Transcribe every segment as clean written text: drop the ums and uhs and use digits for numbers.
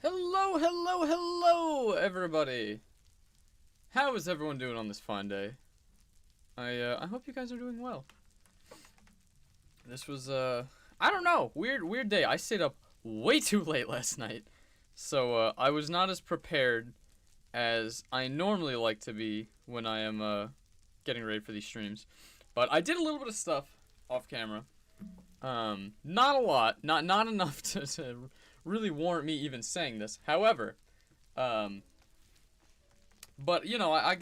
Hello, hello, hello, everybody. How is everyone doing on this fine day? I hope you guys are doing well. This was, I don't know, weird day. I stayed up way too late last night. So, I was not as prepared as I normally like to be when I am, getting ready for these streams. But I did a little bit of stuff off camera. Not a lot, not enough to really warrant me even saying this. However, but you know, I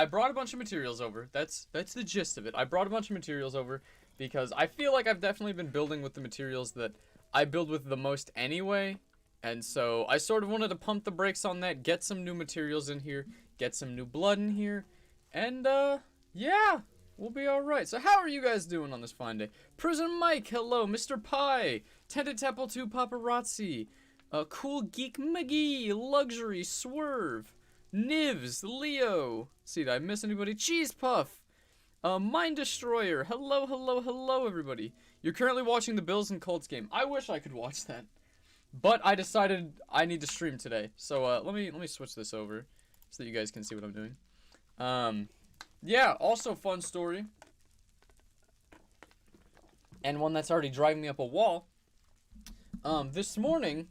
brought a bunch of materials over. That's the gist of it. I brought a bunch of materials over because I feel like I've definitely been building with the materials that I build with the most anyway. And so I sort of wanted to pump the brakes on that, get some new materials in here, get some new blood in here, and yeah, we'll be alright. So how are you guys doing on this fine day? Prison Mike, hello. Mr. Pie, tendedtadpolebiz paparazzi, Cool Geek McGee, Luxury, Swerve, Nivs, Leo. See, did I miss anybody? Cheese Puff, Mind Destroyer, hello, hello, hello, everybody. You're currently watching the Bills and Colts game. I wish I could watch that, but I decided I need to stream today. So let me switch this over so that you guys can see what I'm doing. Yeah, also fun story, and one that's already driving me up a wall. This morning,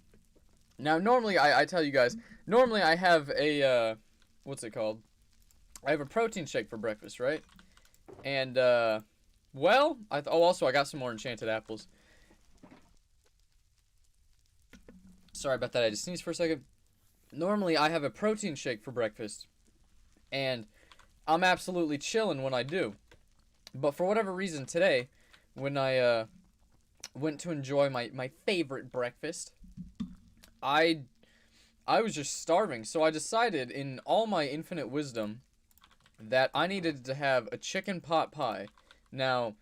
now normally I tell you guys, normally I have a, what's it called? I have a protein shake for breakfast, right? And, well, also I got some more enchanted apples. Sorry about that, I just sneezed for a second. Normally I have a protein shake for breakfast, and I'm absolutely chilling when I do. But for whatever reason today, when I went to enjoy my favorite breakfast, I was just starving. So I decided, in all my infinite wisdom, that I needed to have a chicken pot pie. Now,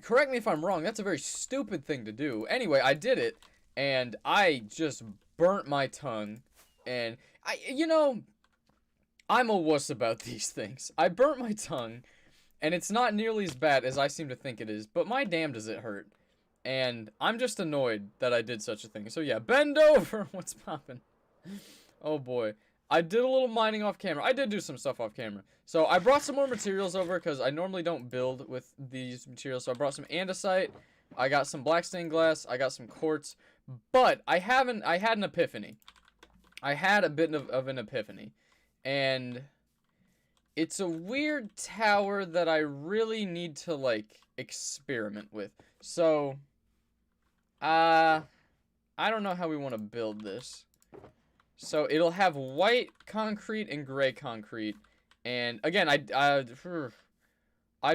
correct me if I'm wrong, that's a very stupid thing to do. Anyway, I did it, and I just burnt my tongue. And, you know, I'm a wuss about these things. I burnt my tongue, and it's not nearly as bad as I seem to think it is, but my damn does it hurt. And I'm just annoyed that I did such a thing. So yeah, bend over! What's poppin'? Oh boy. I did a little mining off camera. I did do some stuff off camera. So I brought some more materials over because I normally don't build with these materials. So I brought some andesite, I got some black stained glass, I got some quartz, but I had an epiphany. I had a bit of an epiphany. And it's a weird tower that I really need to, like, experiment with. So, I don't know how we want to build this. So, it'll have white concrete and gray concrete. And, again, I'd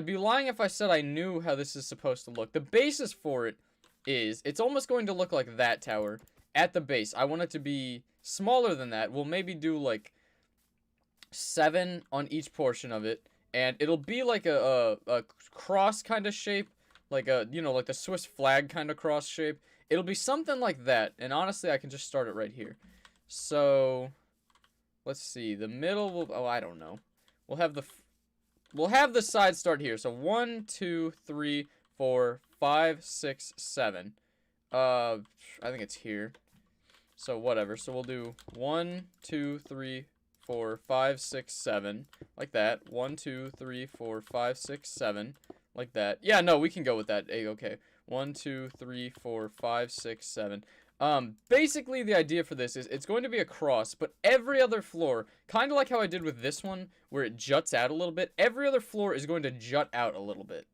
be lying if I said I knew how this is supposed to look. The basis for it is, it's almost going to look like that tower at the base. I want it to be smaller than that. We'll maybe do, like, 7 on each portion of it, and it'll be like a cross kind of shape, like a, you know, like the Swiss flag kind of cross shape. It'll be something like that, and honestly, I can just start it right here. So, let's see, the middle will, oh, I don't know. We'll have the side start here. So 1, 2, 3, 4, 5, 6, 7. I think it's here. So whatever. So we'll do 1, 2, 3, 4, 5, 6, 7, like that. 1, 2, 3, 4, 5, 6, 7, like that. Yeah, no, we can go with that. Hey, okay. 1, 2, 3, 4, 5, 6, 7. Basically, the idea for this is it's going to be a cross, but every other floor, kind of like how I did with this one, where it juts out a little bit, every other floor is going to jut out a little bit.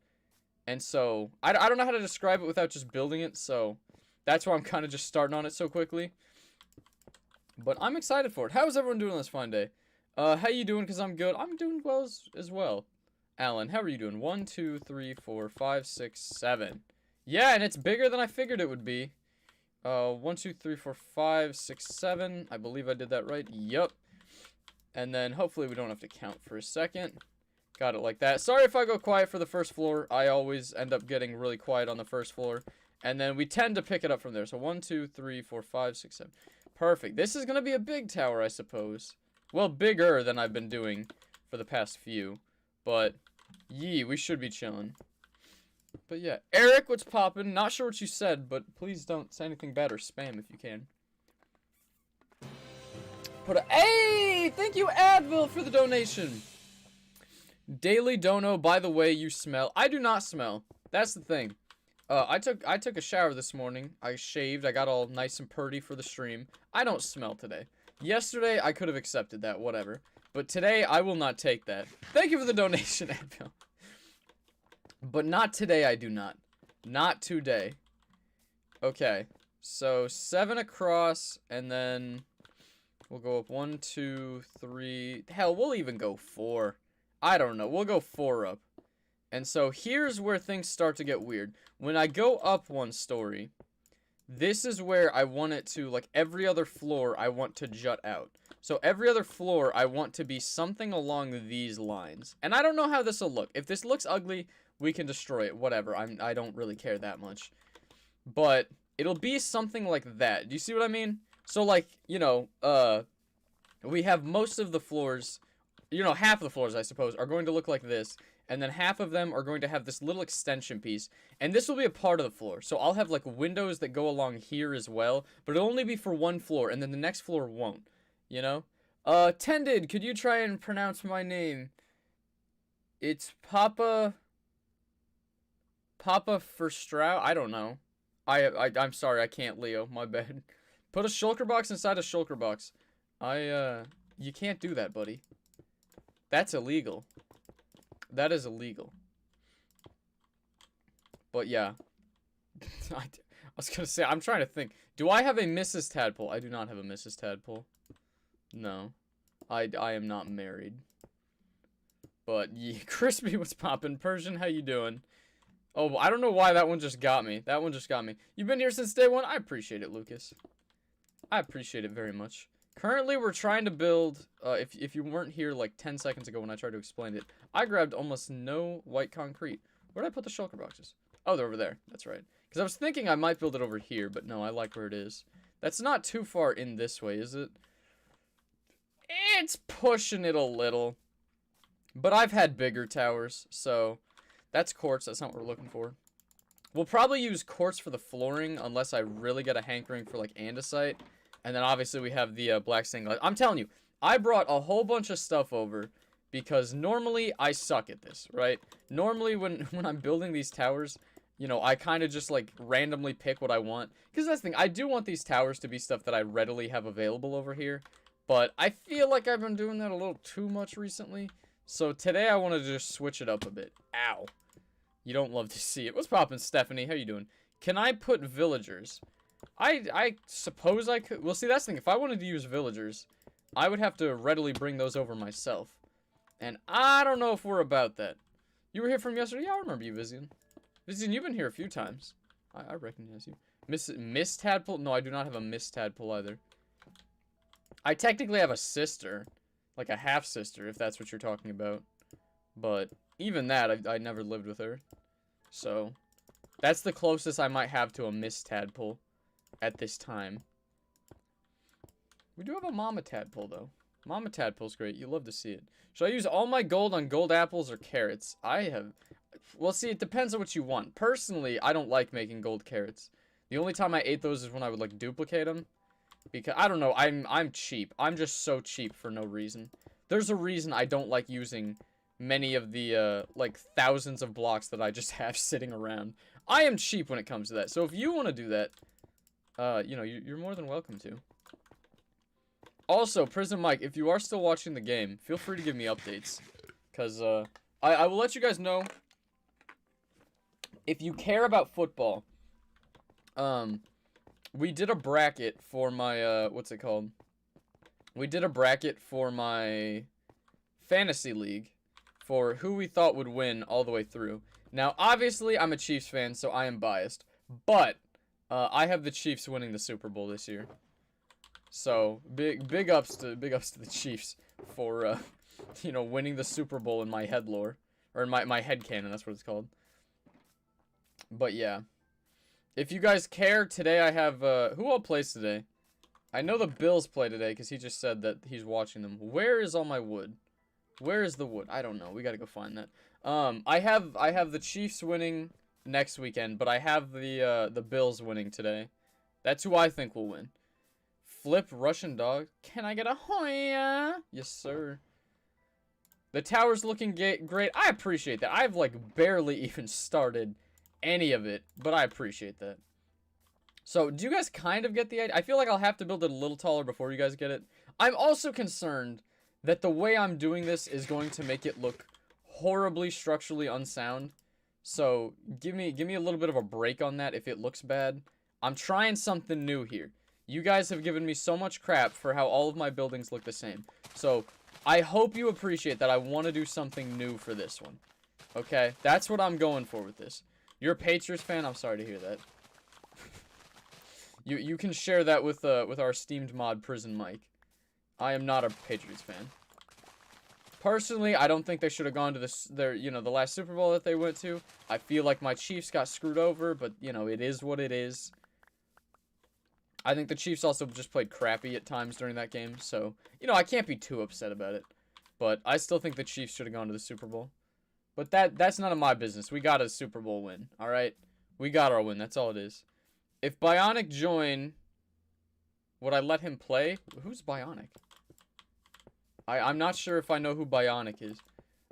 And so, I don't know how to describe it without just building it, so that's why I'm kind of just starting on it so quickly. But I'm excited for it. How's everyone doing on this fine day? How you doing? Because I'm good. I'm doing well as well. Alan, how are you doing? 1, 2, 3, 4, 5, 6, 7. Yeah, and it's bigger than I figured it would be. 1, 2, 3, 4, 5, 6, 7. I believe I did that right. Yup. And then hopefully we don't have to count for a second. Got it like that. Sorry if I go quiet for the first floor. I always end up getting really quiet on the first floor. And then we tend to pick it up from there. So 1, 2, 3, 4, 5, 6, 7. Perfect. This is going to be a big tower, I suppose. Well, bigger than I've been doing for the past few. But, yee, we should be chilling. But yeah. Eric, what's poppin'? Not sure what you said, but please don't say anything bad or spam if you can. Hey, thank you, Advil, for the donation. Daily dono. By the way, you smell. I do not smell. That's the thing. I took a shower this morning. I shaved. I got all nice and purty for the stream. I don't smell today. Yesterday, I could have accepted that. Whatever. But today, I will not take that. Thank you for the donation, Advil. But not today, I do not. Not today. Okay. So, 7 across, and then we'll go up 1, 2, 3. Hell, we'll even go 4. I don't know. We'll go 4 up. And so, here's where things start to get weird. When I go up 1 story, this is where I want it to, like, every other floor, I want to jut out. So, every other floor, I want to be something along these lines. And I don't know how this will look. If this looks ugly, we can destroy it. Whatever. I don't really care that much. But it'll be something like that. Do you see what I mean? So, like, you know, we have most of the floors, you know, half of the floors, I suppose, are going to look like this. And then half of them are going to have this little extension piece. And this will be a part of the floor. So I'll have, like, windows that go along here as well. But it'll only be for 1 floor. And then the next floor won't. You know? Tended, could you try and pronounce my name? It's Papa for Stroud? I don't know. I'm sorry, I can't, Leo. My bad. Put a shulker box inside a shulker box. You can't do that, buddy. That's illegal. That is illegal. But yeah. I was gonna say, I'm trying to think. Do I have a Mrs. Tadpole? I do not have a Mrs. Tadpole. No. I am not married. But, yeah, Crispy, what's poppin'? Persian, how you doing? Oh, I don't know why that one just got me. That one just got me. You've been here since day 1? I appreciate it, Lucas. I appreciate it very much. Currently, we're trying to build, if you weren't here like 10 seconds ago when I tried to explain it, I grabbed almost no white concrete. Where did I put the shulker boxes? Oh, they're over there. That's right. Because I was thinking I might build it over here, but no, I like where it is. That's not too far in this way, is it? It's pushing it a little. But I've had bigger towers, so that's quartz. That's not what we're looking for. We'll probably use quartz for the flooring unless I really get a hankering for, like, andesite. And then, obviously, we have the black stained glass. I'm telling you, I brought a whole bunch of stuff over because normally I suck at this, right? Normally, when I'm building these towers, you know, I kind of just, like, randomly pick what I want. Because that's the thing. I do want these towers to be stuff that I readily have available over here. But I feel like I've been doing that a little too much recently. So today I want to just switch it up a bit. Ow. You don't love to see it. What's poppin', Stephanie? How you doing? Can I put villagers? I suppose I could. Well, see, that's the thing. If I wanted to use villagers, I would have to readily bring those over myself. And I don't know if we're about that. You were here from yesterday? Yeah, I remember you, Vizian. Vizian, you've been here a few times. I recognize you. Miss Tadpole? No, I do not have a Miss Tadpole either. I technically have a sister. Like a half-sister, if that's what you're talking about. But even that, I never lived with her. So, that's the closest I might have to a Miss Tadpole at this time. We do have a Mama Tadpole, though. Mama Tadpole's great. You love to see it. Should I use all my gold on gold apples or carrots? Well, see, it depends on what you want. Personally, I don't like making gold carrots. The only time I ate those is when I would, like, duplicate them. Because, I don't know, I'm cheap. I'm just so cheap for no reason. There's a reason I don't like using many of the, like, thousands of blocks that I just have sitting around. I am cheap when it comes to that. So if you want to do that, you know, you're more than welcome to. Also, Prison Mike, if you are still watching the game, feel free to give me updates. Because, I will let you guys know, if you care about football, we did a bracket for my, what's it called? We did a bracket for my fantasy league for who we thought would win all the way through. Now, obviously, I'm a Chiefs fan, so I am biased. But, I have the Chiefs winning the Super Bowl this year. So, big ups to the Chiefs for, you know, winning the Super Bowl in my head lore. Or in my headcanon, that's what it's called. But, yeah. If you guys care, today I have, who all plays today? I know the Bills play today, because he just said that he's watching them. Where is all my wood? Where is the wood? I don't know. We gotta go find that. I have the Chiefs winning next weekend, but I have the Bills winning today. That's who I think will win. Flip Russian dog. Can I get a Hoya? Yes, sir. The tower's looking great. I appreciate that. I've, like, barely even started any of it, but I appreciate that. So, do you guys kind of get the idea? I feel like I'll have to build it a little taller before you guys get it. I'm also concerned that the way I'm doing this is going to make it look horribly structurally unsound. So, give me a little bit of a break on that if it looks bad. I'm trying something new here. You guys have given me so much crap for how all of my buildings look the same. So, I hope you appreciate that I want to do something new for this one. Okay? That's what I'm going for with this. You're a Patriots fan? I'm sorry to hear that. You can share that with our esteemed mod, Prison Mike. I am not a Patriots fan. Personally, I don't think they should have gone to the last Super Bowl that they went to. I feel like my Chiefs got screwed over, but, you know, it is what it is. I think the Chiefs also just played crappy at times during that game, so, you know, I can't be too upset about it. But I still think the Chiefs should have gone to the Super Bowl. But that's none of my business. We got a Super Bowl win, alright? We got our win, that's all it is. If Bionic join, would I let him play? Who's Bionic? I'm not sure if I know who Bionic is.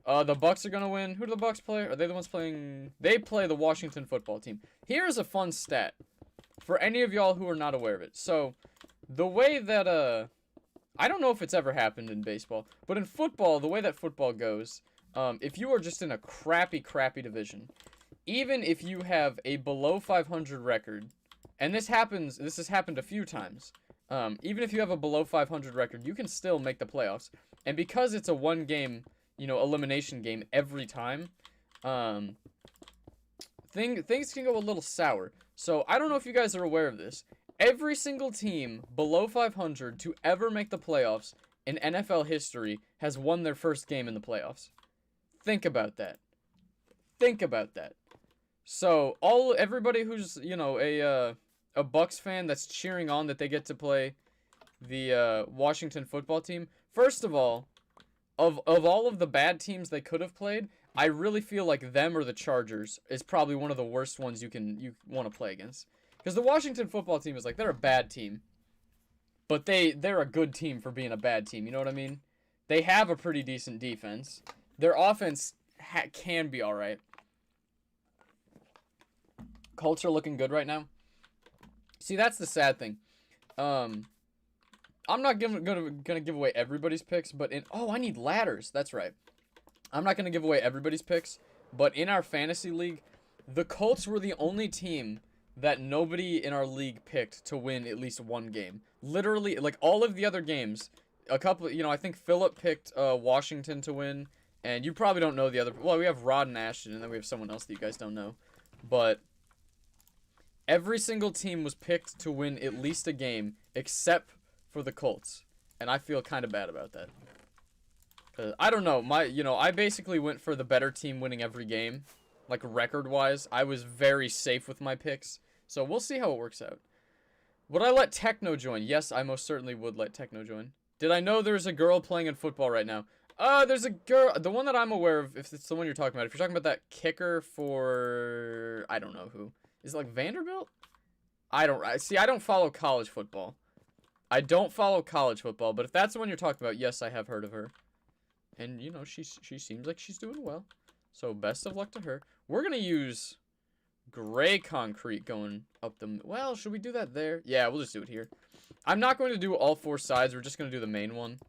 The Bucks are gonna win. Who do the Bucks play? Are they the ones playing? They play the Washington football team. Here's a fun stat for any of y'all who are not aware of it. So, the way that, I don't know if it's ever happened in baseball, but in football, the way that football goes, if you are just in a crappy division, even if you have a below 500 record, and this has happened a few times, even if you have a below 500 record, you can still make the playoffs. And because it's a one-game, you know, elimination game every time, things can go a little sour. So, I don't know if you guys are aware of this. Every single team below 500 to ever make the playoffs in NFL history has won their first game in the playoffs. Think about that. Think about that. So, everybody who's, you know, a Bucks fan that's cheering on that they get to play the Washington football team. First of all, of all of the bad teams they could have played, I really feel like them or the Chargers is probably one of the worst ones you want to play against. Because the Washington football team is like, they're a bad team, but they're a good team for being a bad team, you know what I mean? They have a pretty decent defense. Their offense can be alright. Colts are looking good right now. See, that's the sad thing. I'm not gonna give away everybody's picks, but I need ladders. That's right. I'm not gonna give away everybody's picks, but in our fantasy league, the Colts were the only team that nobody in our league picked to win at least one game. Literally, like all of the other games, I think Philip picked Washington to win, and you probably don't know the other. Well, we have Rod and Ashton, and then we have someone else that you guys don't know, but every single team was picked to win at least a game, except for the Colts. And I feel kind of bad about that. Cause I don't know, I basically went for the better team winning every game. Like, record-wise. I was very safe with my picks. So, we'll see how it works out. Would I let Techno join? Yes, I most certainly would let Techno join. Did I know there's a girl playing in football right now? There's a girl, the one that I'm aware of, if it's the one you're talking about. If you're talking about that kicker for, I don't know who. Is it like Vanderbilt? I don't follow college football. I don't follow college football, but if that's the one you're talking about, yes, I have heard of her. And, you know, she seems like she's doing well. So, best of luck to her. We're going to use gray concrete going up the... Well, should we do that there? Yeah, we'll just do it here. I'm not going to do all four sides. We're just going to do the main one.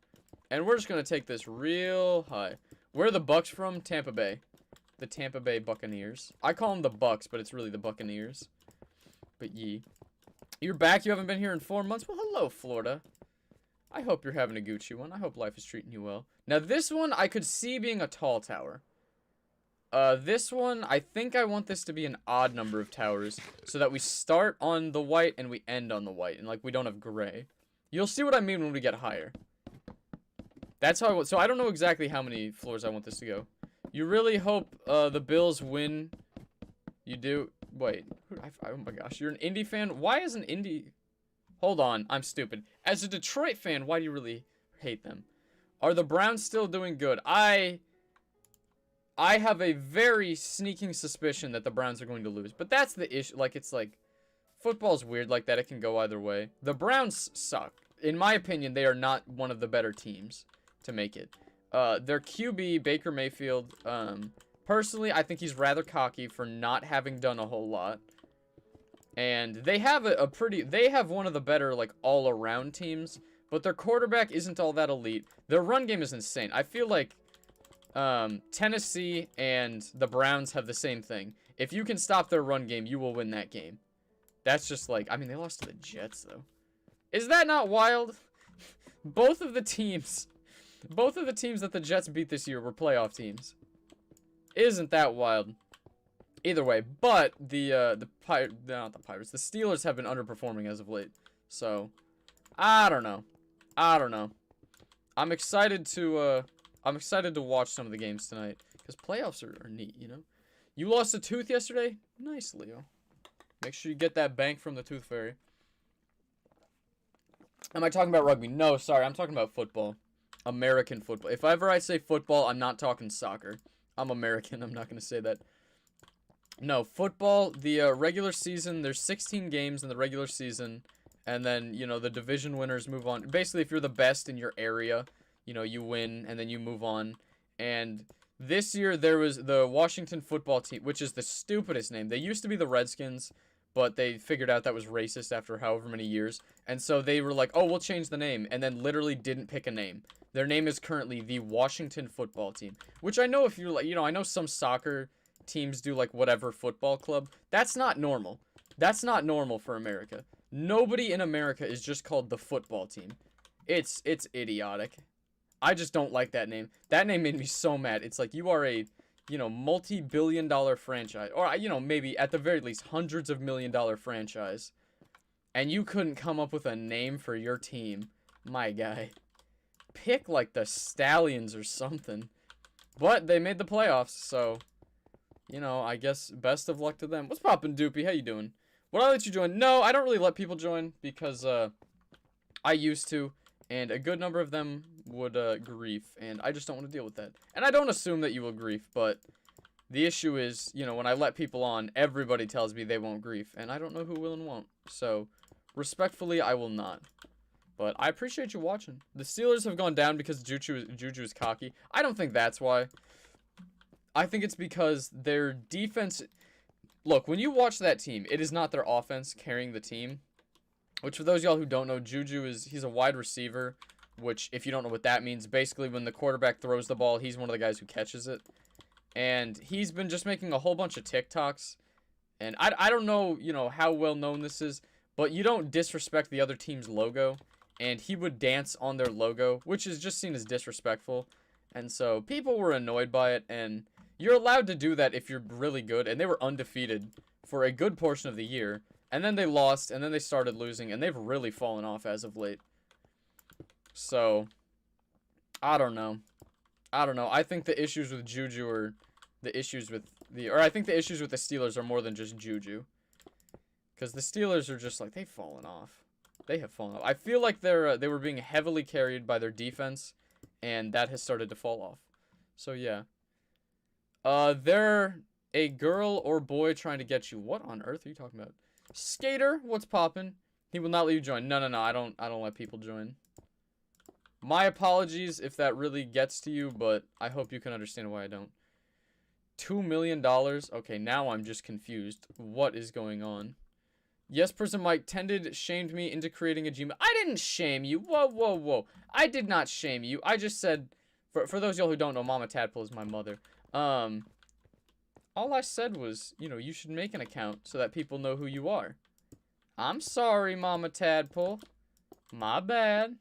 And we're just going to take this real high. Where are the Bucks from? Tampa Bay. The Tampa Bay Buccaneers. I call them the Bucks, but it's really the Buccaneers. But ye. You're back? You haven't been here in 4 months? Well, hello, Florida. I hope you're having a Gucci one. I hope life is treating you well. Now, this one, I could see being a tall tower. This one, I think I want this to be an odd number of towers, so that we start on the white and we end on the white, and, like, we don't have gray. You'll see what I mean when we get higher. That's how I want... So, I don't know exactly how many floors I want this to go. You really hope, the Bills win. You do... Wait. Oh my gosh. You're an Indy fan? Why is an Indy... Hold on. I'm stupid. As a Detroit fan, why do you really hate them? Are the Browns still doing good? I have a very sneaking suspicion that the Browns are going to lose. But that's the issue. Like, it's like... Football's weird like that. It can go either way. The Browns suck. in my opinion, they are not one of the better teams to make it. Their QB, Baker Mayfield, personally, I think he's rather cocky for not having done a whole lot. And they have they have one of the better, like, all-around teams, but their quarterback isn't all that elite. Their run game is insane. I feel like, Tennessee and the Browns have the same thing. If you can stop their run game, you will win that game. That's just like, I mean, they lost to the Jets, though. Is that not wild? Both of the teams that the Jets beat this year were playoff teams. Isn't that wild? Either way, but the Steelers have been underperforming as of late. So, I don't know. I'm excited to watch some of the games tonight because playoffs are neat, you know. You lost a tooth yesterday? Nice, Leo. Make sure you get that bank from the Tooth Fairy. Am I talking about rugby? No, sorry, I'm talking about football. American football. If ever I say football, I'm not talking soccer. I'm American. I'm not going to say that. No, football, the regular season, there's 16 games in the regular season, and then, you know, the division winners move on. Basically, if you're the best in your area, you know, you win, and then you move on. And this year, there was the Washington football team, which is the stupidest name. They used to be the Redskins, but they figured out that was racist after however many years. And so they were like, oh, we'll change the name, and then literally didn't pick a name. Their name is currently the Washington football team, which I know if you're like, you know, I know some soccer teams do like whatever football club. That's not normal. That's not normal for America. Nobody in America is just called the football team. It's idiotic. I just don't like that name. That name made me so mad. It's like you are a, you know, multi-billion-dollar franchise, or, you know, maybe at the very least hundreds of million-dollar franchise, and you couldn't come up with a name for your team. My guy. Pick like the Stallions or something. But they made the playoffs, so, you know, I guess best of luck to them. What's poppin', Doopy? How you doing? Would I let you join? No, I don't really let people join because I used to, and a good number of them would grief, and I just don't want to deal with that. And I don't assume that you will grief, but the issue is, you know, when I let people on, everybody tells me they won't grief, and I don't know who will and won't. So, respectfully, I will not. But I appreciate you watching. The Steelers have gone down because Juju is cocky. I don't think that's why. I think it's because their defense... Look, when you watch that team, it is not their offense carrying the team. Which, for those of y'all who don't know, he's a wide receiver. Which, if you don't know what that means, basically when the quarterback throws the ball, he's one of the guys who catches it. And he's been just making a whole bunch of TikToks. And I don't know, you know, how well known this is. But you don't disrespect the other team's logo. And he would dance on their logo, which is just seen as disrespectful. And so people were annoyed by it, and you're allowed to do that if you're really good. And they were undefeated for a good portion of the year. And then they lost, and then they started losing, and they've really fallen off as of late. So, I don't know. I think the issues with Juju are the issues with I think the issues with the Steelers are more than just Juju. Because the Steelers are just like, they've fallen off. They have fallen off. I feel like they were being heavily carried by their defense, and that has started to fall off. So, yeah. They're a girl or boy trying to get you. What on earth are you talking about? Skater, what's poppin'? He will not let you join. No, I don't let people join. My apologies if that really gets to you, but I hope you can understand why I don't. $2 million? Okay, now I'm just confused. What is going on? Yes, Person Mike shamed me into creating a Gmail. I didn't shame you. Whoa. I did not shame you. I just said, for those of y'all who don't know, Mama Tadpole is my mother. All I said was, you know, you should make an account so that people know who you are. I'm sorry, Mama Tadpole. My bad.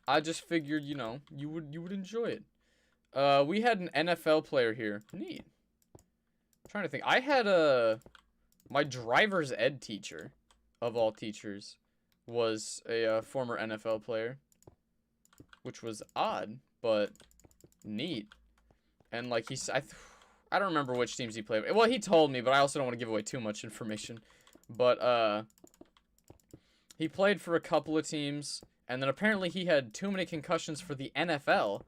I just figured, you know, you would enjoy it. We had an NFL player here. Neat. I'm trying to think. I had my driver's ed teacher, of all teachers, was a former NFL player, which was odd, but neat. And like I don't remember which teams he played. Well, he told me, but I also don't want to give away too much information. But he played for a couple of teams, and then apparently he had too many concussions for the NFL,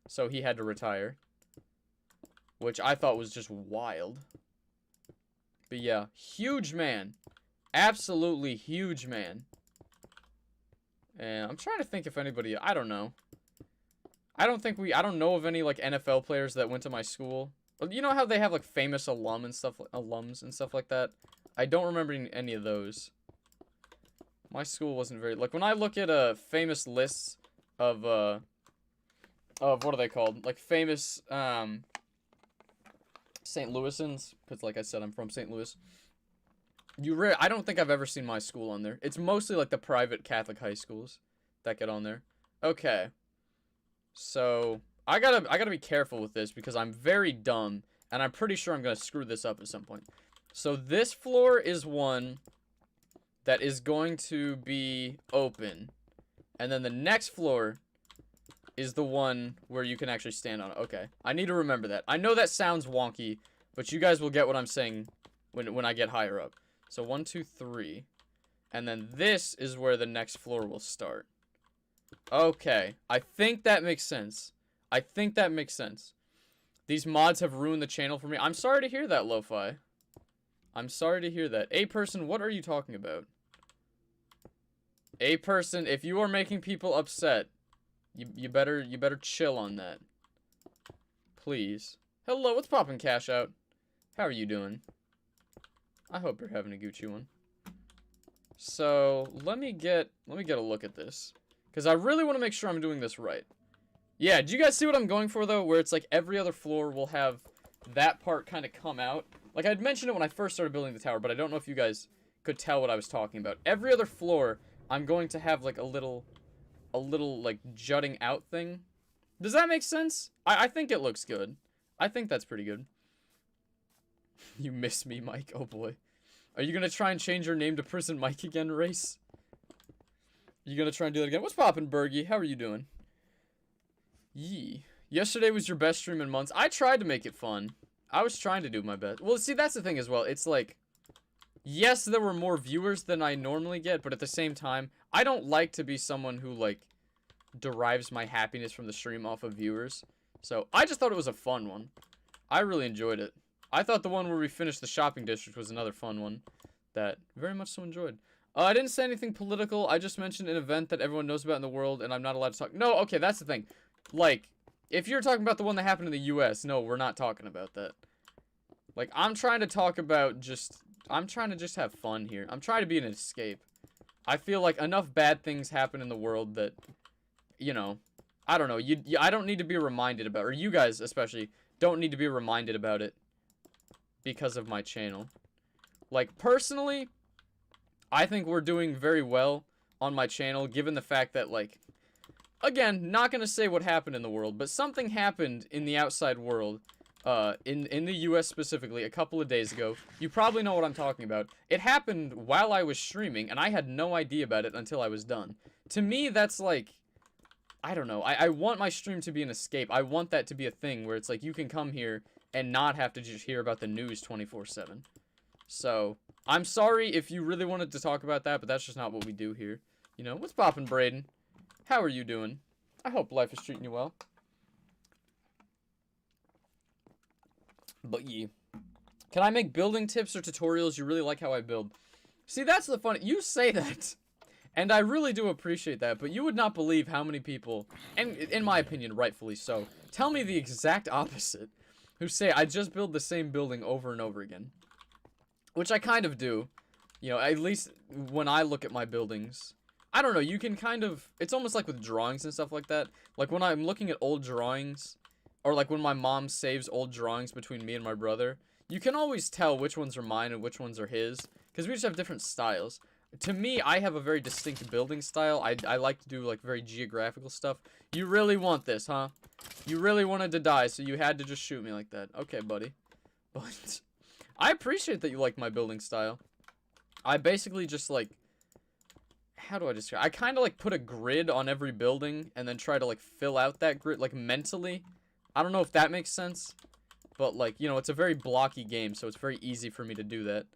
so he had to retire, which I thought was just wild. But yeah, huge man. Absolutely huge man. And I'm trying to think if anybody, I don't know. I don't know of any, like, NFL players that went to my school. You know how they have, like, famous alums and stuff like that? I don't remember any of those. My school wasn't very, like, when I look at, famous lists of what are they called? Like, famous, St. Louisans, because, like I said, I'm from St. Louis. I don't think I've ever seen my school on there. It's mostly, like, the private Catholic high schools that get on there. Okay. So, I gotta be careful with this because I'm very dumb, and I'm pretty sure I'm gonna screw this up at some point. So, this floor is one that is going to be open. And then the next floor is the one where you can actually stand on it. Okay. I need to remember that. I know that sounds wonky, but you guys will get what I'm saying when I get higher up. So, 1, 2, 3. And then this is where the next floor will start. Okay, I think that makes sense. I think that makes sense. These mods have ruined the channel for me. I'm sorry to hear that, Lo-Fi. I'm sorry to hear that. A-person, what are you talking about? A-person, if you are making people upset, you better chill on that. Please. Hello, what's poppin', Cash Out? How are you doing? I hope you're having a Gucci one. So, let me get a look at this. Because I really want to make sure I'm doing this right. Yeah, do you guys see what I'm going for, though? Where it's like every other floor will have that part kind of come out. Like, I'd mentioned it when I first started building the tower, but I don't know if you guys could tell what I was talking about. Every other floor, I'm going to have, like, a little, like, jutting out thing. Does that make sense? I think it looks good. I think that's pretty good. You miss me, Mike. Oh, boy. Are you going to try and change your name to Prison Mike again, Race? You gonna try and do that again? What's poppin', Bergie? How are you doing? Yee. Yesterday was your best stream in months. I tried to make it fun. I was trying to do my best. Well, see, that's the thing as well. It's like, yes, there were more viewers than I normally get, but at the same time, I don't like to be someone who, like, derives my happiness from the stream off of viewers. So, I just thought it was a fun one. I really enjoyed it. I thought the one where we finished the shopping district was another fun one that very much so enjoyed. I didn't say anything political. I just mentioned an event that everyone knows about in the world, and I'm not allowed to talk. No, okay, that's the thing. Like, if you're talking about the one that happened in the U.S., no, we're not talking about that. Like, I'm trying to talk about I'm trying to just have fun here. I'm trying to be an escape. I feel like enough bad things happen in the world that, you know, I don't know. I don't need to be reminded about, or you guys especially, don't need to be reminded about it because of my channel. Like, personally, I think we're doing very well on my channel, given the fact that, like, again, not gonna say what happened in the world, but something happened in the outside world, in the US specifically, a couple of days ago. You probably know what I'm talking about. It happened while I was streaming, and I had no idea about it until I was done. To me, that's like, I don't know. I want my stream to be an escape. I want that to be a thing where it's like, you can come here and not have to just hear about the news 24/7. So, I'm sorry if you really wanted to talk about that, but that's just not what we do here. You know, what's poppin', Braden? How are you doing? I hope life is treating you well. But yeah. Can I make building tips or tutorials? You really like how I build. See, that's the fun. You say that. And I really do appreciate that, but you would not believe how many people, and in my opinion, rightfully so, tell me the exact opposite. Who say, I just build the same building over and over again. Which I kind of do. You know, at least when I look at my buildings. I don't know, you can kind of, it's almost like with drawings and stuff like that. Like when I'm looking at old drawings, or like when my mom saves old drawings between me and my brother, you can always tell which ones are mine and which ones are his. Because we just have different styles. To me, I have a very distinct building style. I like to do like very geographical stuff. You really want this, huh? You really wanted to die, so you had to just shoot me like that. Okay, buddy. But I appreciate that you like my building style. I basically just like, how do I describe? I kind of like put a grid on every building and then try to like fill out that grid like mentally. I don't know if that makes sense, but like, you know, it's a very blocky game, so it's very easy for me to do that.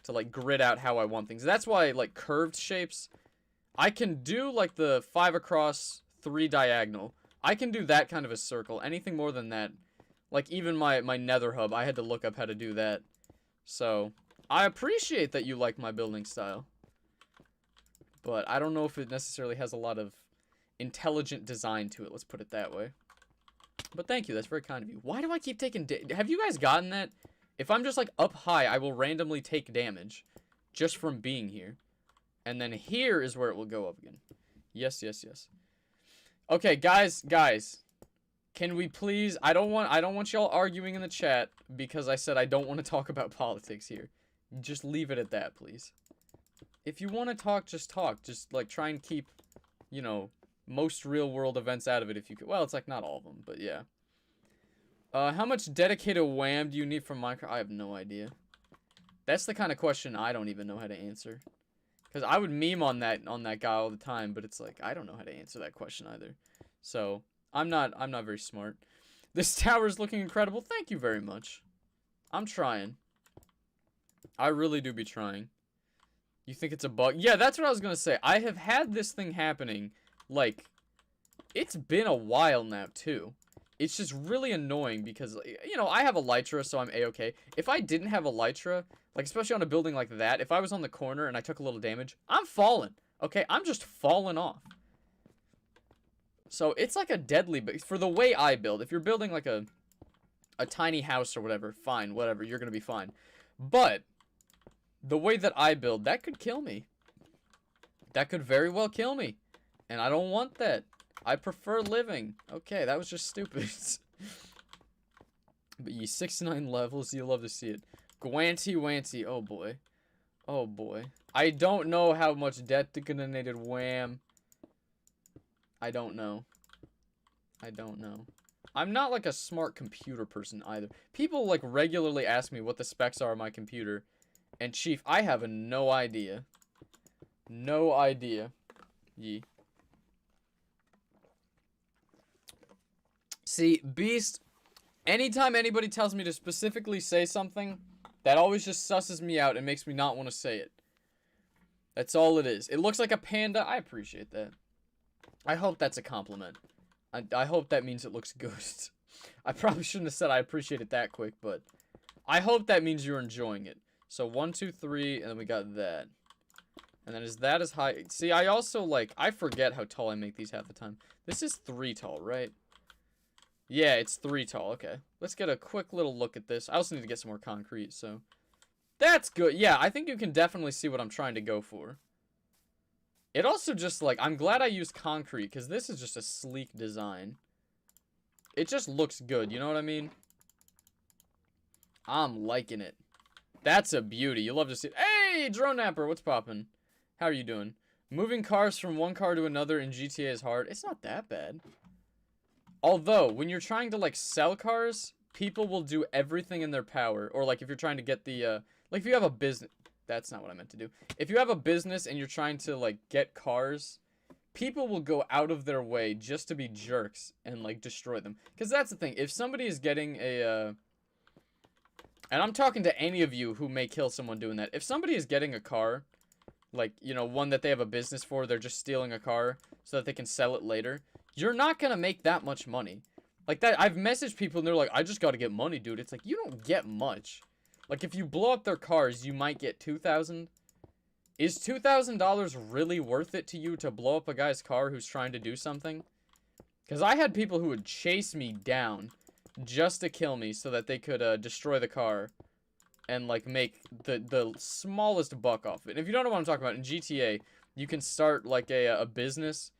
To like grid out how I want things. That's why like curved shapes, I can do like the 5 across 3 diagonal. I can do that kind of a circle. Anything more than that, like even my nether hub, I had to look up how to do that. So I appreciate that you like my building style. but I don't know if it necessarily has a lot of intelligent design to it. Let's put it that way. But thank you. That's very kind of you. Why do I keep taking have you guys gotten that? If I'm just, like, up high, I will randomly take damage just from being here. And then here is where it will go up again. Yes, yes, yes. Okay, guys. Can we please... I don't want y'all arguing in the chat because I said I don't want to talk about politics here. Just leave it at that, please. If you want to talk, just talk. Just, like, try and keep, you know, most real-world events out of it if you could. Well, it's, like, not all of them, but yeah. How much dedicated wham do you need from Minecraft? I have no idea. That's the kind of question I don't even know how to answer. Because I would meme on that guy all the time, but it's like, I don't know how to answer that question either. So, I'm not very smart. This tower is looking incredible. Thank you very much. I'm trying. I really do be trying. You think it's a bug? Yeah, that's what I was going to say. I have had this thing happening, like, it's been a while now, too. It's just really annoying because, you know, I have a Elytra, so I'm A-okay. If I didn't have a Elytra, like, especially on a building like that, if I was on the corner and I took a little damage, I'm falling, okay? I'm just falling off. So, it's like a deadly, for the way I build, if you're building, like, a tiny house or whatever, fine, whatever, you're gonna be fine. But, the way that I build, that could kill me. That could very well kill me. And I don't want that. I prefer living. Okay, that was just stupid. But you 69 levels, you love to see it. Gwanty Wanty, oh boy. Oh boy. I don't know how much detonated wham. I don't know. I don't know. I'm not like a smart computer person either. People like regularly ask me what the specs are on my computer. And Chief, I have no idea. No idea. Yee. See, Beast, anytime anybody tells me to specifically say something, that always just susses me out and makes me not want to say it. That's all it is. It looks like a panda. I appreciate that. I hope that's a compliment. I hope that means it looks good. I probably shouldn't have said I appreciate it that quick, but I hope that means you're enjoying it. So 1, 2, 3, and then we got that. And then is that as high? See, I also, like, I forget how tall I make these half the time. This is 3 tall, right? Yeah, it's 3 tall. Okay. Let's get a quick little look at this. I also need to get some more concrete, so. That's good. Yeah, I think you can definitely see what I'm trying to go for. It also just, like, I'm glad I used concrete, because this is just a sleek design. It just looks good, you know what I mean? I'm liking it. That's a beauty. You love to see it. Hey, Drone Napper, what's poppin'? How are you doing? Moving cars from one car to another in GTA is hard. It's not that bad. Although, when you're trying to, like, sell cars, people will do everything in their power. Or, like, if you're trying to get the, like, if you have a business... That's not what I meant to do. If you have a business and you're trying to, like, get cars, people will go out of their way just to be jerks and, like, destroy them. Because that's the thing. If somebody is getting a, and I'm talking to any of you who may kill someone doing that. If somebody is getting a car, like, you know, one that they have a business for, they're just stealing a car so that they can sell it later, you're not gonna make that much money. Like, that, I've messaged people and they're like, I just gotta get money, dude. It's like, you don't get much. Like, if you blow up their cars, you might get $2,000. Is $2,000 really worth it to you to blow up a guy's car who's trying to do something? Because I had people who would chase me down just to kill me so that they could destroy the car and, like, make the smallest buck off it. And if you don't know what I'm talking about, in GTA, you can start, like, a business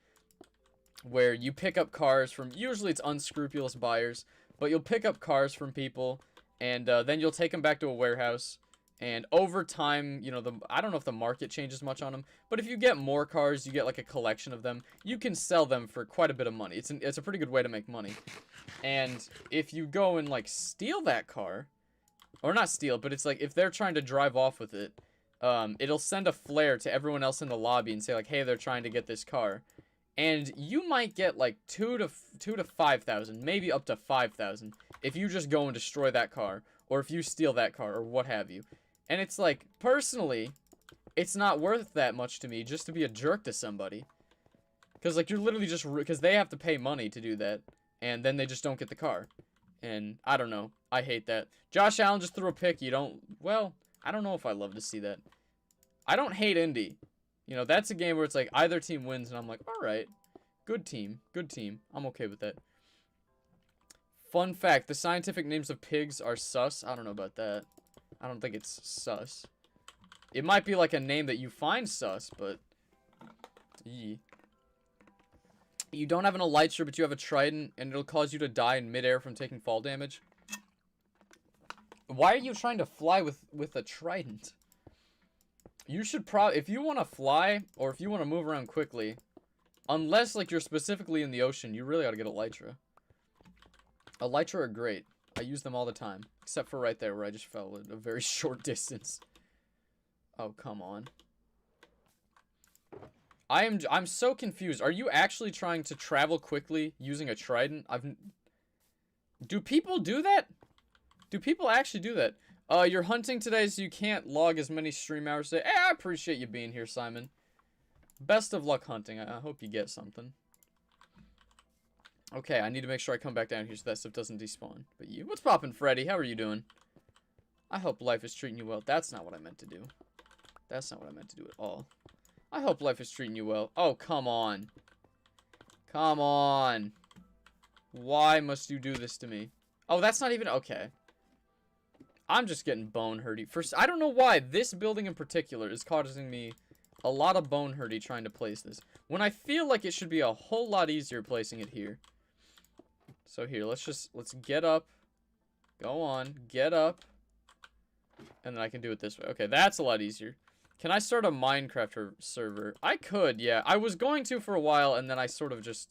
where you pick up cars from, usually it's unscrupulous buyers, but you'll pick up cars from people, and then you'll take them back to a warehouse, and over time, you know, I don't know if the market changes much on them, but if you get more cars, you get, like, a collection of them, you can sell them for quite a bit of money. It's a pretty good way to make money. And if you go and, like, steal that car, or not steal, but it's like, if they're trying to drive off with it, it'll send a flare to everyone else in the lobby and say, like, hey, they're trying to get this car. And you might get, like, 2 to 5,000, maybe up to 5,000, if you just go and destroy that car, or if you steal that car, or what have you. And it's like, personally, it's not worth that much to me just to be a jerk to somebody. Because, like, you're literally just, because they have to pay money to do that, and then they just don't get the car. And, I don't know, I hate that. Josh Allen just threw a pick, you don't, well, I don't know if I love to see that. I don't hate Indy. You know, that's a game where it's like either team wins, and I'm like, all right, good team, good team. I'm okay with that. Fun fact, the scientific names of pigs are sus. I don't know about that. I don't think it's sus. It might be like a name that you find sus, but... Yee. You don't have an elytra, but you have a trident, and it'll cause you to die in midair from taking fall damage. Why are you trying to fly with a trident? You should probably... If you want to fly, or if you want to move around quickly, unless, like, you're specifically in the ocean, you really ought to get elytra. Elytra are great. I use them all the time. Except for right there, where I just fell at a very short distance. Oh, come on. I'm so confused. Are you actually trying to travel quickly using a trident? Do people do that? Do people actually do that? You're hunting today, so you can't log as many stream hours today. Hey, I appreciate you being here, Simon. Best of luck hunting. I hope you get something. Okay, I need to make sure I come back down here so that stuff doesn't despawn. But you, what's poppin', Freddy? How are you doing? I hope life is treating you well. That's not what I meant to do. That's not what I meant to do at all. I hope life is treating you well. Oh, come on. Come on. Why must you do this to me? Oh, that's not even... Okay. I'm just getting bone hurty. First, I don't know why this building in particular is causing me a lot of bone hurty trying to place this. When I feel like it should be a whole lot easier placing it here. So here, let's get up. Go on. Get up. And then I can do it this way. Okay, that's a lot easier. Can I start a Minecraft server? I could, yeah. I was going to for a while, and then I sort of just...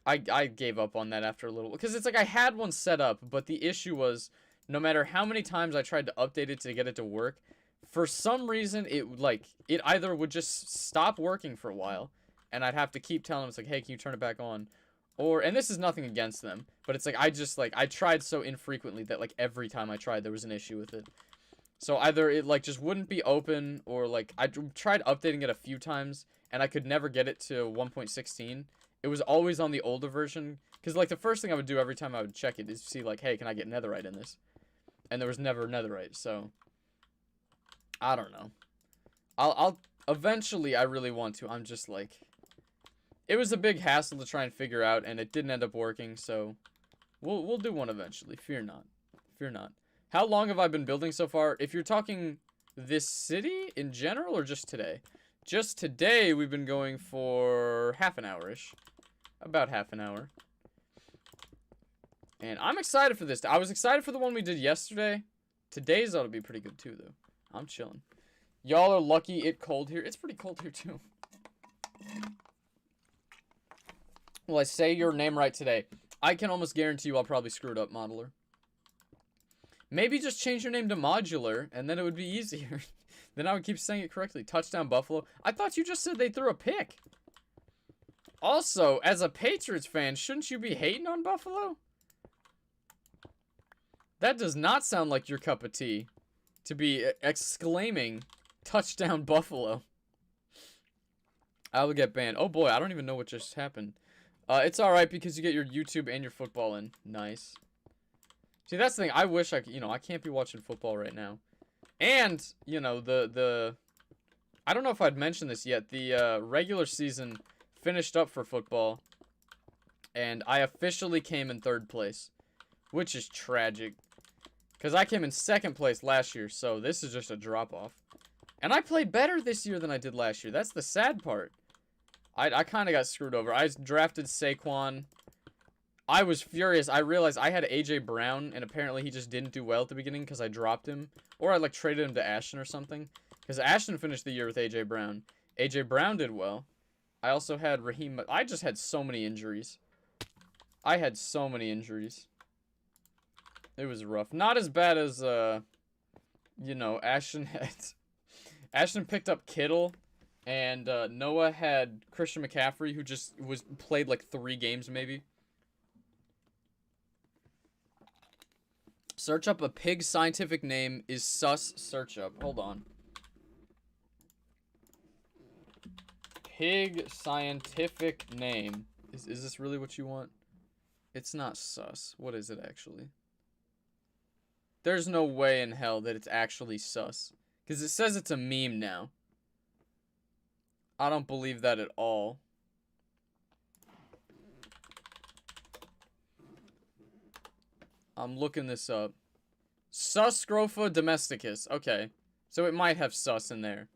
I gave up on that after a little... Because it's like I had one set up, but the issue was, no matter how many times I tried to update it to get it to work, for some reason, it either would just stop working for a while, and I'd have to keep telling them, it's like, hey, can you turn it back on? Or, and this is nothing against them, but it's like, I tried so infrequently that, like, every time I tried, there was an issue with it. So either it, like, just wouldn't be open, or, like, I tried updating it a few times, and I could never get it to 1.16. It was always on the older version, because, like, the first thing I would do every time I would check it is see, like, hey, can I get netherite in this? And there was never netherite, so... I don't know. I'll eventually, I really want to. I'm just, like... It was a big hassle to try and figure out, and it didn't end up working, so... We'll do one eventually. Fear not. Fear not. How long have I been building so far? If you're talking this city in general or just today? Just today, we've been going for half an hour-ish. About half an hour. And I'm excited for this. I was excited for the one we did yesterday. Today's ought to be pretty good too, though. I'm chilling. Y'all are lucky it's cold here. It's pretty cold here, too. Will I say your name right today? I can almost guarantee you I'll probably screw it up, Modeler. Maybe just change your name to Modular, and then it would be easier. Then I would keep saying it correctly. Touchdown Buffalo. I thought you just said they threw a pick. Also, as a Patriots fan, shouldn't you be hating on Buffalo? That does not sound like your cup of tea. To be exclaiming, touchdown Buffalo. I will get banned. Oh boy, I don't even know what just happened. It's alright because you get your YouTube and your football in. Nice. See, that's the thing. I wish I could, I can't be watching football right now. And, I don't know if I'd mentioned this yet. The regular season finished up for football. And I officially came in 3rd place. Which is tragic. Because I came in 2nd place last year, so this is just a drop-off. And I played better this year than I did last year. That's the sad part. I kind of got screwed over. I drafted Saquon. I was furious. I realized I had A.J. Brown, and apparently he just didn't do well at the beginning because I dropped him. Or I, like, traded him to Ashton or something. Because Ashton finished the year with A.J. Brown. A.J. Brown did well. I also had Raheem. I just had so many injuries. I had so many injuries. It was rough. Not as bad as, Ashton had. Ashton picked up Kittle, and Noah had Christian McCaffrey, who just played like 3 games maybe. Search up a pig scientific name is sus search up. Hold on. Pig scientific name. Is this really what you want? It's not sus. What is it actually? There's no way in hell that it's actually sus. Because it says it's a meme now. I don't believe that at all. I'm looking this up. Suscrofa domesticus. Okay. So it might have sus in there.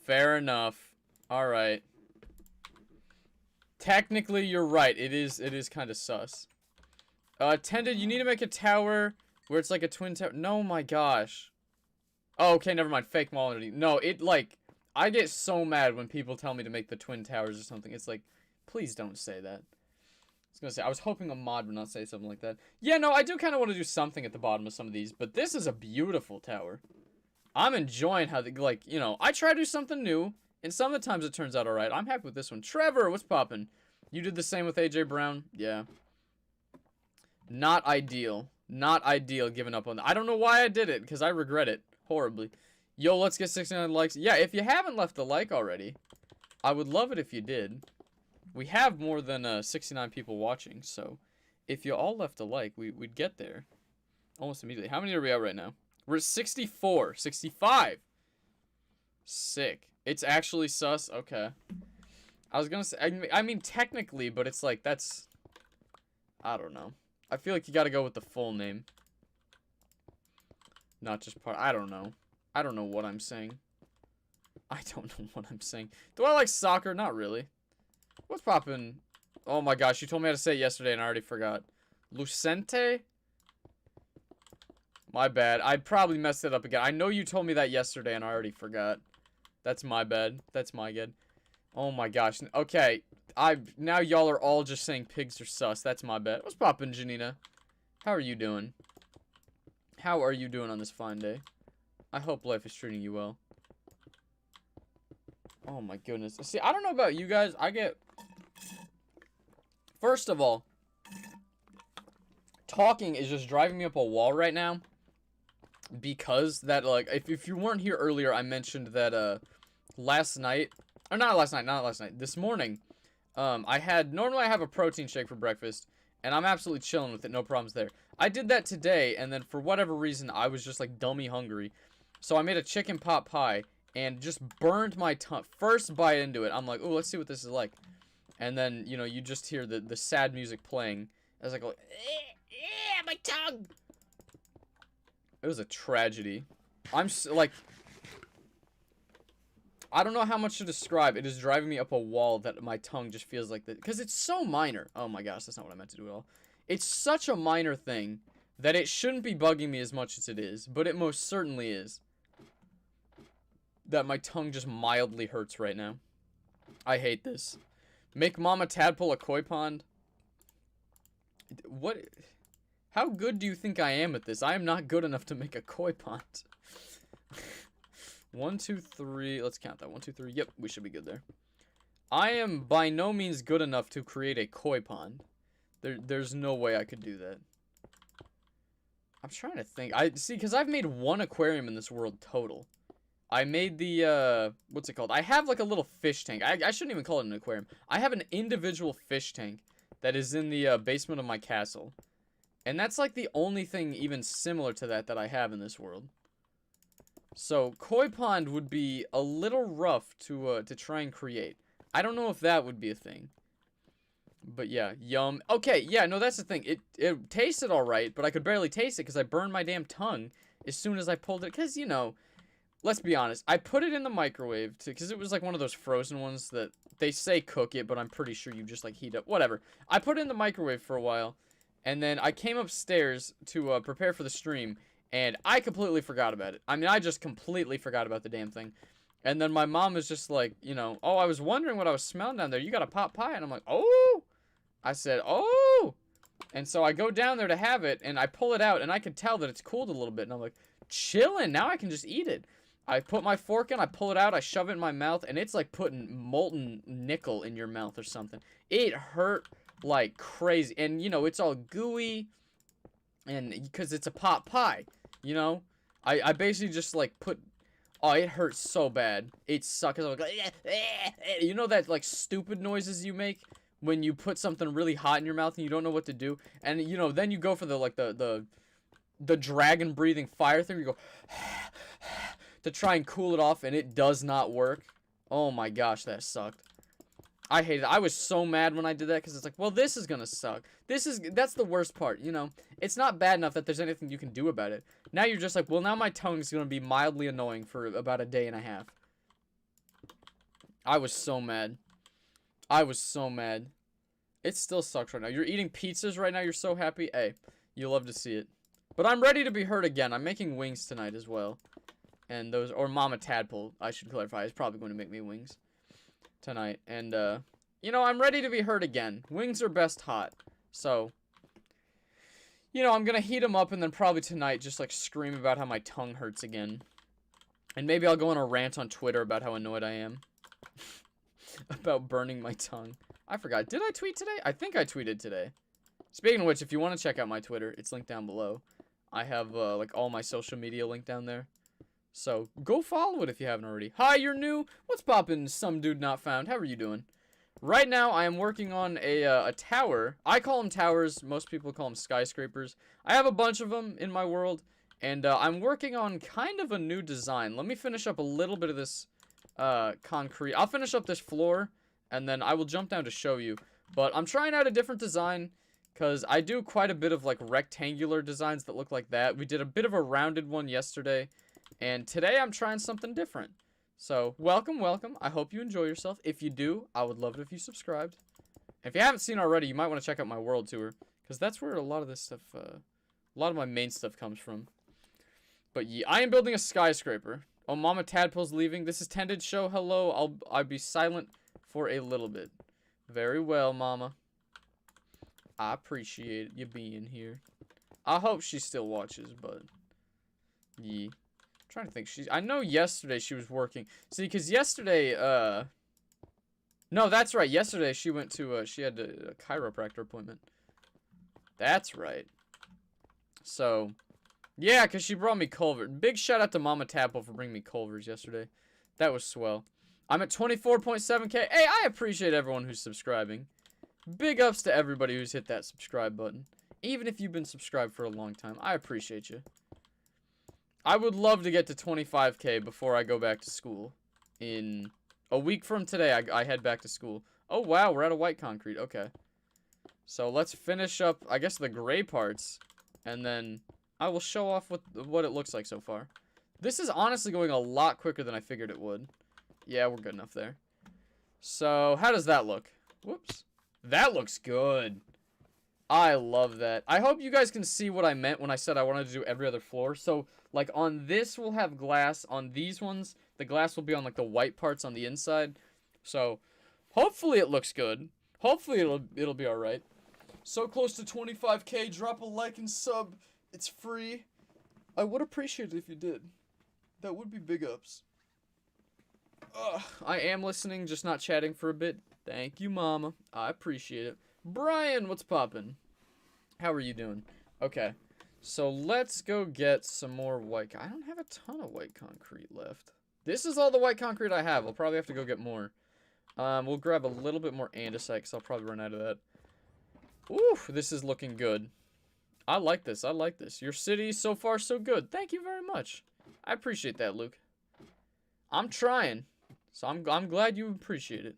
Fair enough. Alright. Technically, you're right. It is kind of sus. Tended, you need to make a tower where it's like a twin tower. No, my gosh. Oh, okay, never mind. Fake quality. No, it, like, I get so mad when people tell me to make the twin towers or something. It's like, please don't say that. I was gonna say, I was hoping a mod would not say something like that. Yeah, no, I do kind of want to do something at the bottom of some of these, but this is a beautiful tower. I'm enjoying how, like, you know, I try to do something new, and some of the times it turns out alright. I'm happy with this one. Trevor, what's poppin'? You did the same with AJ Brown? Yeah. Not ideal. Not ideal giving up on that. I don't know why I did it, because I regret it horribly. Yo, let's get 69 likes. Yeah, if you haven't left a like already, I would love it if you did. We have more than 69 people watching, so if you all left a like, we'd get there almost immediately. How many are we at right now? We're at 64, 65. Sick. It's actually sus? Okay. I was gonna say, I mean, technically, but it's like, that's, I don't know. I feel like you gotta go with the full name. Not just part, I don't know. I don't know what I'm saying. I don't know what I'm saying. Do I like soccer? Not really. What's poppin'? Oh my gosh, you told me how to say it yesterday and I already forgot. Lucente? My bad. I probably messed it up again. I know you told me that yesterday and I already forgot. That's my bad. That's my good. Oh my gosh. Okay. Now y'all are all just saying pigs are sus. That's my bad. What's poppin', Janina? How are you doing? How are you doing on this fine day? I hope life is treating you well. Oh my goodness. See, I don't know about you guys. I get... First of all, talking is just driving me up a wall right now. Because that, like, if you weren't here earlier, I mentioned that, last night... Or not last night. This morning, normally I have a protein shake for breakfast. And I'm absolutely chilling with it. No problems there. I did that today, and then for whatever reason, I was just, like, dummy hungry. So I made a chicken pot pie. And just burned my tongue. First bite into it, I'm like, oh, let's see what this is like. And then, you know, you just hear the sad music playing. As I go, my tongue! It was a tragedy. I'm, like... I don't know how much to describe. It is driving me up a wall that my tongue just feels like that. Because it's so minor. Oh my gosh, that's not what I meant to do at all. It's such a minor thing that it shouldn't be bugging me as much as it is. But it most certainly is. That my tongue just mildly hurts right now. I hate this. Make Mama Tadpole a koi pond? What? How good do you think I am at this? I am not good enough to make a koi pond. 1, 2, 3. Let's count that. 1, 2, 3. Yep, we should be good there. I am by no means good enough to create a koi pond. There's no way I could do that. I'm trying to think. See, because I've made one aquarium in this world total. I made the, what's it called? I have, like, a little fish tank. I shouldn't even call it an aquarium. I have an individual fish tank that is in the basement of my castle. And that's, like, the only thing even similar to that I have in this world. So, koi pond would be a little rough to try and create. I don't know if that would be a thing. But, yeah, yum. Okay, yeah, no, that's the thing. It tasted alright, but I could barely taste it because I burned my damn tongue as soon as I pulled it. Because, you know... Let's be honest, I put it in the microwave, because it was like one of those frozen ones that they say cook it, but I'm pretty sure you just like heat up, whatever. I put it in the microwave for a while, and then I came upstairs to prepare for the stream, and I completely forgot about it. I mean, I just completely forgot about the damn thing. And then my mom was just like, you know, oh, I was wondering what I was smelling down there. You got a pot pie? And I'm like, oh! I said, oh! And so I go down there to have it, and I pull it out, and I can tell that it's cooled a little bit, and I'm like, chillin', now I can just eat it. I put my fork in, I pull it out, I shove it in my mouth, and it's like putting molten nickel in your mouth or something. It hurt like crazy. And, you know, it's all gooey, and because it's a pot pie, you know? I basically just, like, put... Oh, it hurts so bad. It sucks. I'm like, you know that, like, stupid noises you make when you put something really hot in your mouth and you don't know what to do? And, you know, then you go for the, like, the dragon breathing fire thing. You go... to try and cool it off, and it does not work. Oh my gosh, that sucked. I hated it. I was so mad when I did that because it's like, well, this is gonna suck. That's the worst part, you know? It's not bad enough that there's anything you can do about it. Now you're just like, well, now my tongue's gonna be mildly annoying for about a day and a half. I was so mad. I was so mad. It still sucks right now. You're eating pizzas right now. You're so happy. Hey, you love to see it. But I'm ready to be heard again. I'm making wings tonight as well. And those, or Mama Tadpole, I should clarify, is probably going to make me wings tonight. And, you know, I'm ready to be heard again. Wings are best hot. So, you know, I'm going to heat them up and then probably tonight just, like, scream about how my tongue hurts again. And maybe I'll go on a rant on Twitter about how annoyed I am. About burning my tongue. I forgot. Did I tweet today? I think I tweeted today. Speaking of which, if you want to check out my Twitter, it's linked down below. I have, like, all my social media linked down there. So, go follow it if you haven't already. Hi, you're new? What's poppin', some dude not found? How are you doing? Right now, I am working on a tower. I call them towers. Most people call them skyscrapers. I have a bunch of them in my world. And, I'm working on kind of a new design. Let me finish up a little bit of this, concrete. I'll finish up this floor. And then I will jump down to show you. But I'm trying out a different design. Because I do quite a bit of, like, rectangular designs that look like that. We did a bit of a rounded one yesterday. And today I'm trying something different. So, welcome, welcome. I hope you enjoy yourself. If you do, I would love it if you subscribed. If you haven't seen already, you might want to check out my world tour. Because that's where a lot of this stuff, a lot of my main stuff comes from. But yeah, I am building a skyscraper. Oh, Mama Tadpole's leaving. This is Tended Show. Hello. I'll be silent for a little bit. Very well, Mama. I appreciate you being here. I hope she still watches, but yeah. Trying to think. I know yesterday she was working. See, because yesterday, no, that's right. Yesterday she went to, she had a chiropractor appointment. That's right. So, yeah, because she brought me Culver. Big shout out to Mama Tadpole for bringing me Culvers yesterday. That was swell. I'm at 24.7K. Hey, I appreciate everyone who's subscribing. Big ups to everybody who's hit that subscribe button. Even if you've been subscribed for a long time, I appreciate you. I would love to get to 25K before I go back to school. In a week from today, I head back to school. Oh, wow, we're out of white concrete. Okay. So let's finish up, I guess, the gray parts. And then I will show off what it looks like so far. This is honestly going a lot quicker than I figured it would. Yeah, we're good enough there. So, how does that look? Whoops. That looks good. I love that. I hope you guys can see what I meant when I said I wanted to do every other floor. So, like, on this, we'll have glass. On these ones, the glass will be on, like, the white parts on the inside. So, hopefully it looks good. Hopefully it'll be alright. So close to 25K. Drop a like and sub. It's free. I would appreciate it if you did. That would be big ups. I am listening, just not chatting for a bit. Thank you, Mama. I appreciate it. Brian, what's poppin'? How are you doing? Okay. So let's go get some more white. I don't have a ton of white concrete left. This is all the white concrete I have. I'll probably have to go get more. We'll grab a little bit more andesite because I'll probably run out of that. Ooh, this is looking good. I like this. I like this. Your city, so far, so good. Thank you very much. I appreciate that, Luke. I'm trying. So I'm glad you appreciate it.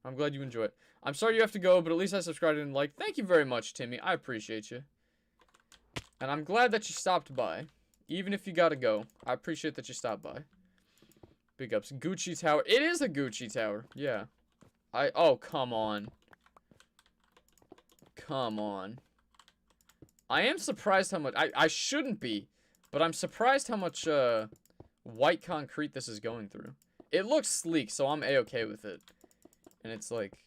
I'm glad you enjoy it. I'm sorry you have to go, but at least I subscribed and liked. Thank you very much, Timmy. I appreciate you. And I'm glad that you stopped by. Even if you gotta go. I appreciate that you stopped by. Big ups. Gucci Tower. It is a Gucci Tower. Yeah. Oh, come on. Come on. I am surprised how much... I shouldn't be. But I'm surprised how much, white concrete this is going through. It looks sleek, so I'm A-okay with it. And it's like...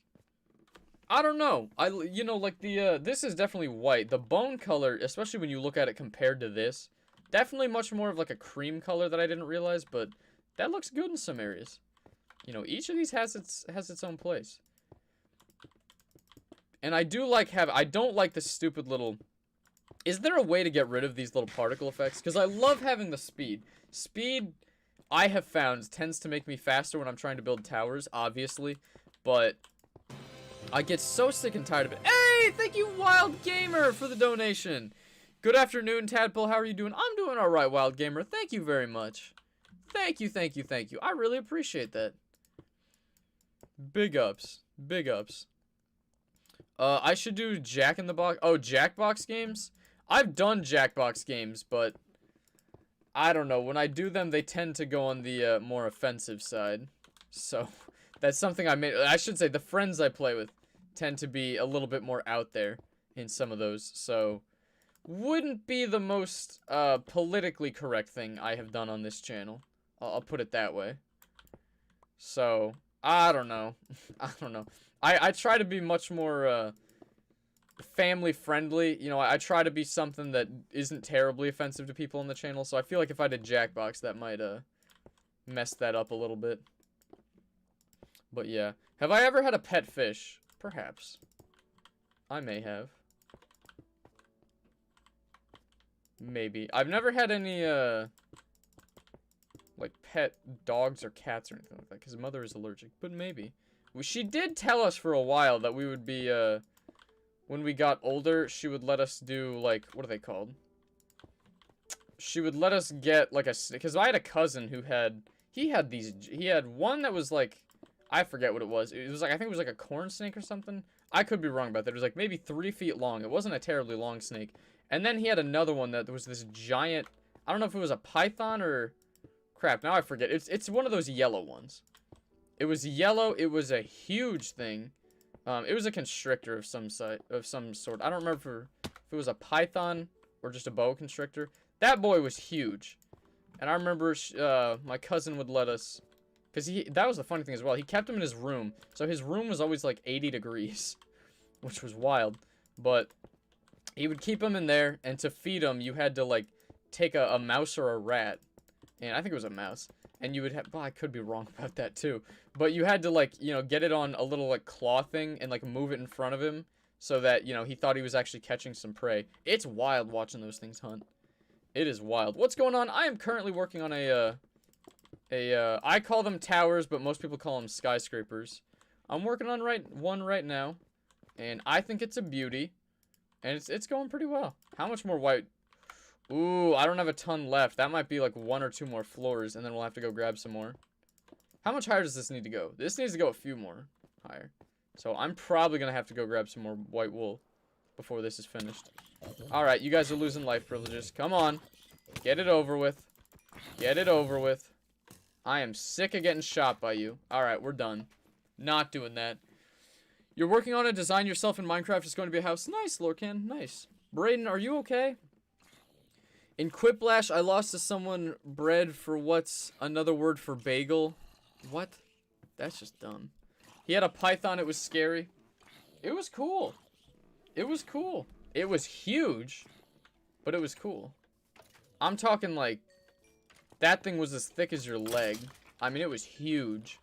I don't know. You know, like this is definitely white. The bone color, especially when you look at it compared to this, definitely much more of like a cream color that I didn't realize, but that looks good in some areas. You know, each of these has its own place. And I do like I don't like the stupid little... Is there a way to get rid of these little particle effects? Because I love having the speed. Speed, I have found, tends to make me faster when I'm trying to build towers, obviously. But I get so sick and tired of it. Hey, thank you, Wild Gamer, for the donation. Good afternoon, Tadpole. How are you doing? I'm doing all right, Wild Gamer. Thank you very much. Thank you, thank you, thank you. I really appreciate that. Big ups. Big ups. I should do Jack in the Box. Oh, Jackbox games? I've done Jackbox games, but I don't know. When I do them, they tend to go on the more offensive side. So, that's something I should say, the friends I play with tend to be a little bit more out there in some of those. So, wouldn't be the most politically correct thing I have done on this channel. I'll put it that way. So, I don't know. I don't know. I try to be much more family friendly. You know, I try to be something that isn't terribly offensive to people on the channel. So I feel like if I did Jackbox, that might mess that up a little bit. But yeah. Have I ever had a pet fish? Perhaps. I may have. Maybe. I've never had any like pet dogs or cats or anything like that, because mother is allergic. But maybe. Well, she did tell us for a while that we would be, when we got older, she would let us do, like, what are they called? She would let us get, like, because I had a cousin who had, he had one that was, like, I forget what it was. It was, like, I think it was, like, a corn snake or something. I could be wrong about that. It was, like, maybe 3 feet long. It wasn't a terribly long snake. And then he had another one that was this giant, I don't know if it was a python or, crap, now I forget. It's one of those yellow ones. It was yellow. It was a huge thing. It was a constrictor of some sort. I don't remember if it was a python or just a boa constrictor. That boy was huge. And I remember my cousin would let us, because that was the funny thing as well. He kept him in his room. So his room was always like 80 degrees, which was wild. But he would keep him in there, and to feed him, you had to like take a mouse or a rat. And I think it was a mouse. And you would have, well, I could be wrong about that too. But you had to, like, you know, get it on a little, like, claw thing and, like, move it in front of him so that, you know, he thought he was actually catching some prey. It's wild watching those things hunt. It is wild. What's going on? I am currently working on I call them towers, but most people call them skyscrapers. I'm working on one right now, and I think it's a beauty, and it's going pretty well. How much more white? Ooh, I don't have a ton left. That might be like 1 or 2 more floors, and then we'll have to go grab some more. How much higher does this need to go? This needs to go a few more higher. So I'm probably going to have to go grab some more white wool before this is finished. Alright, you guys are losing life privileges. Come on. Get it over with. Get it over with. I am sick of getting shot by you. Alright, we're done. Not doing that. You're working on a design yourself in Minecraft. It's going to be a house. Nice, Lorcan. Nice. Brayden, are you okay? In Quiplash, I lost to someone bread for what's another word for bagel. What? That's just dumb. He had a python. It was scary. It was cool. It was cool. It was huge, but it was cool. I'm talking like, that thing was as thick as your leg. I mean, it was huge.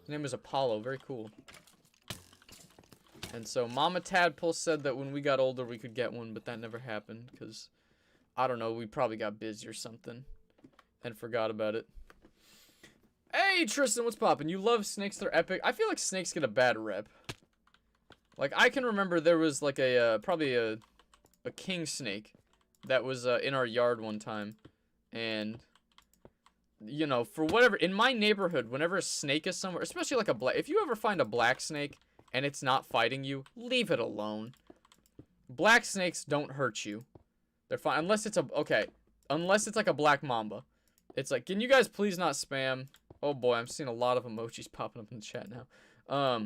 His name was Apollo. Very cool. And so Mama Tadpole said that when we got older, we could get one, but that never happened because, I don't know, we probably got busy or something and forgot about it. Hey, Tristan, what's poppin'? You love snakes, they're epic. I feel like snakes get a bad rep. Like, I can remember there was, like, probably a king snake that was, in our yard one time. And, you know, for whatever, in my neighborhood, whenever a snake is somewhere, especially like a black, if you ever find a black snake and it's not fighting you, leave it alone. Black snakes don't hurt you. They're fine, unless it's unless it's like a black mamba. It's like, can you guys please not spam? Oh boy, I'm seeing a lot of emojis popping up in the chat now.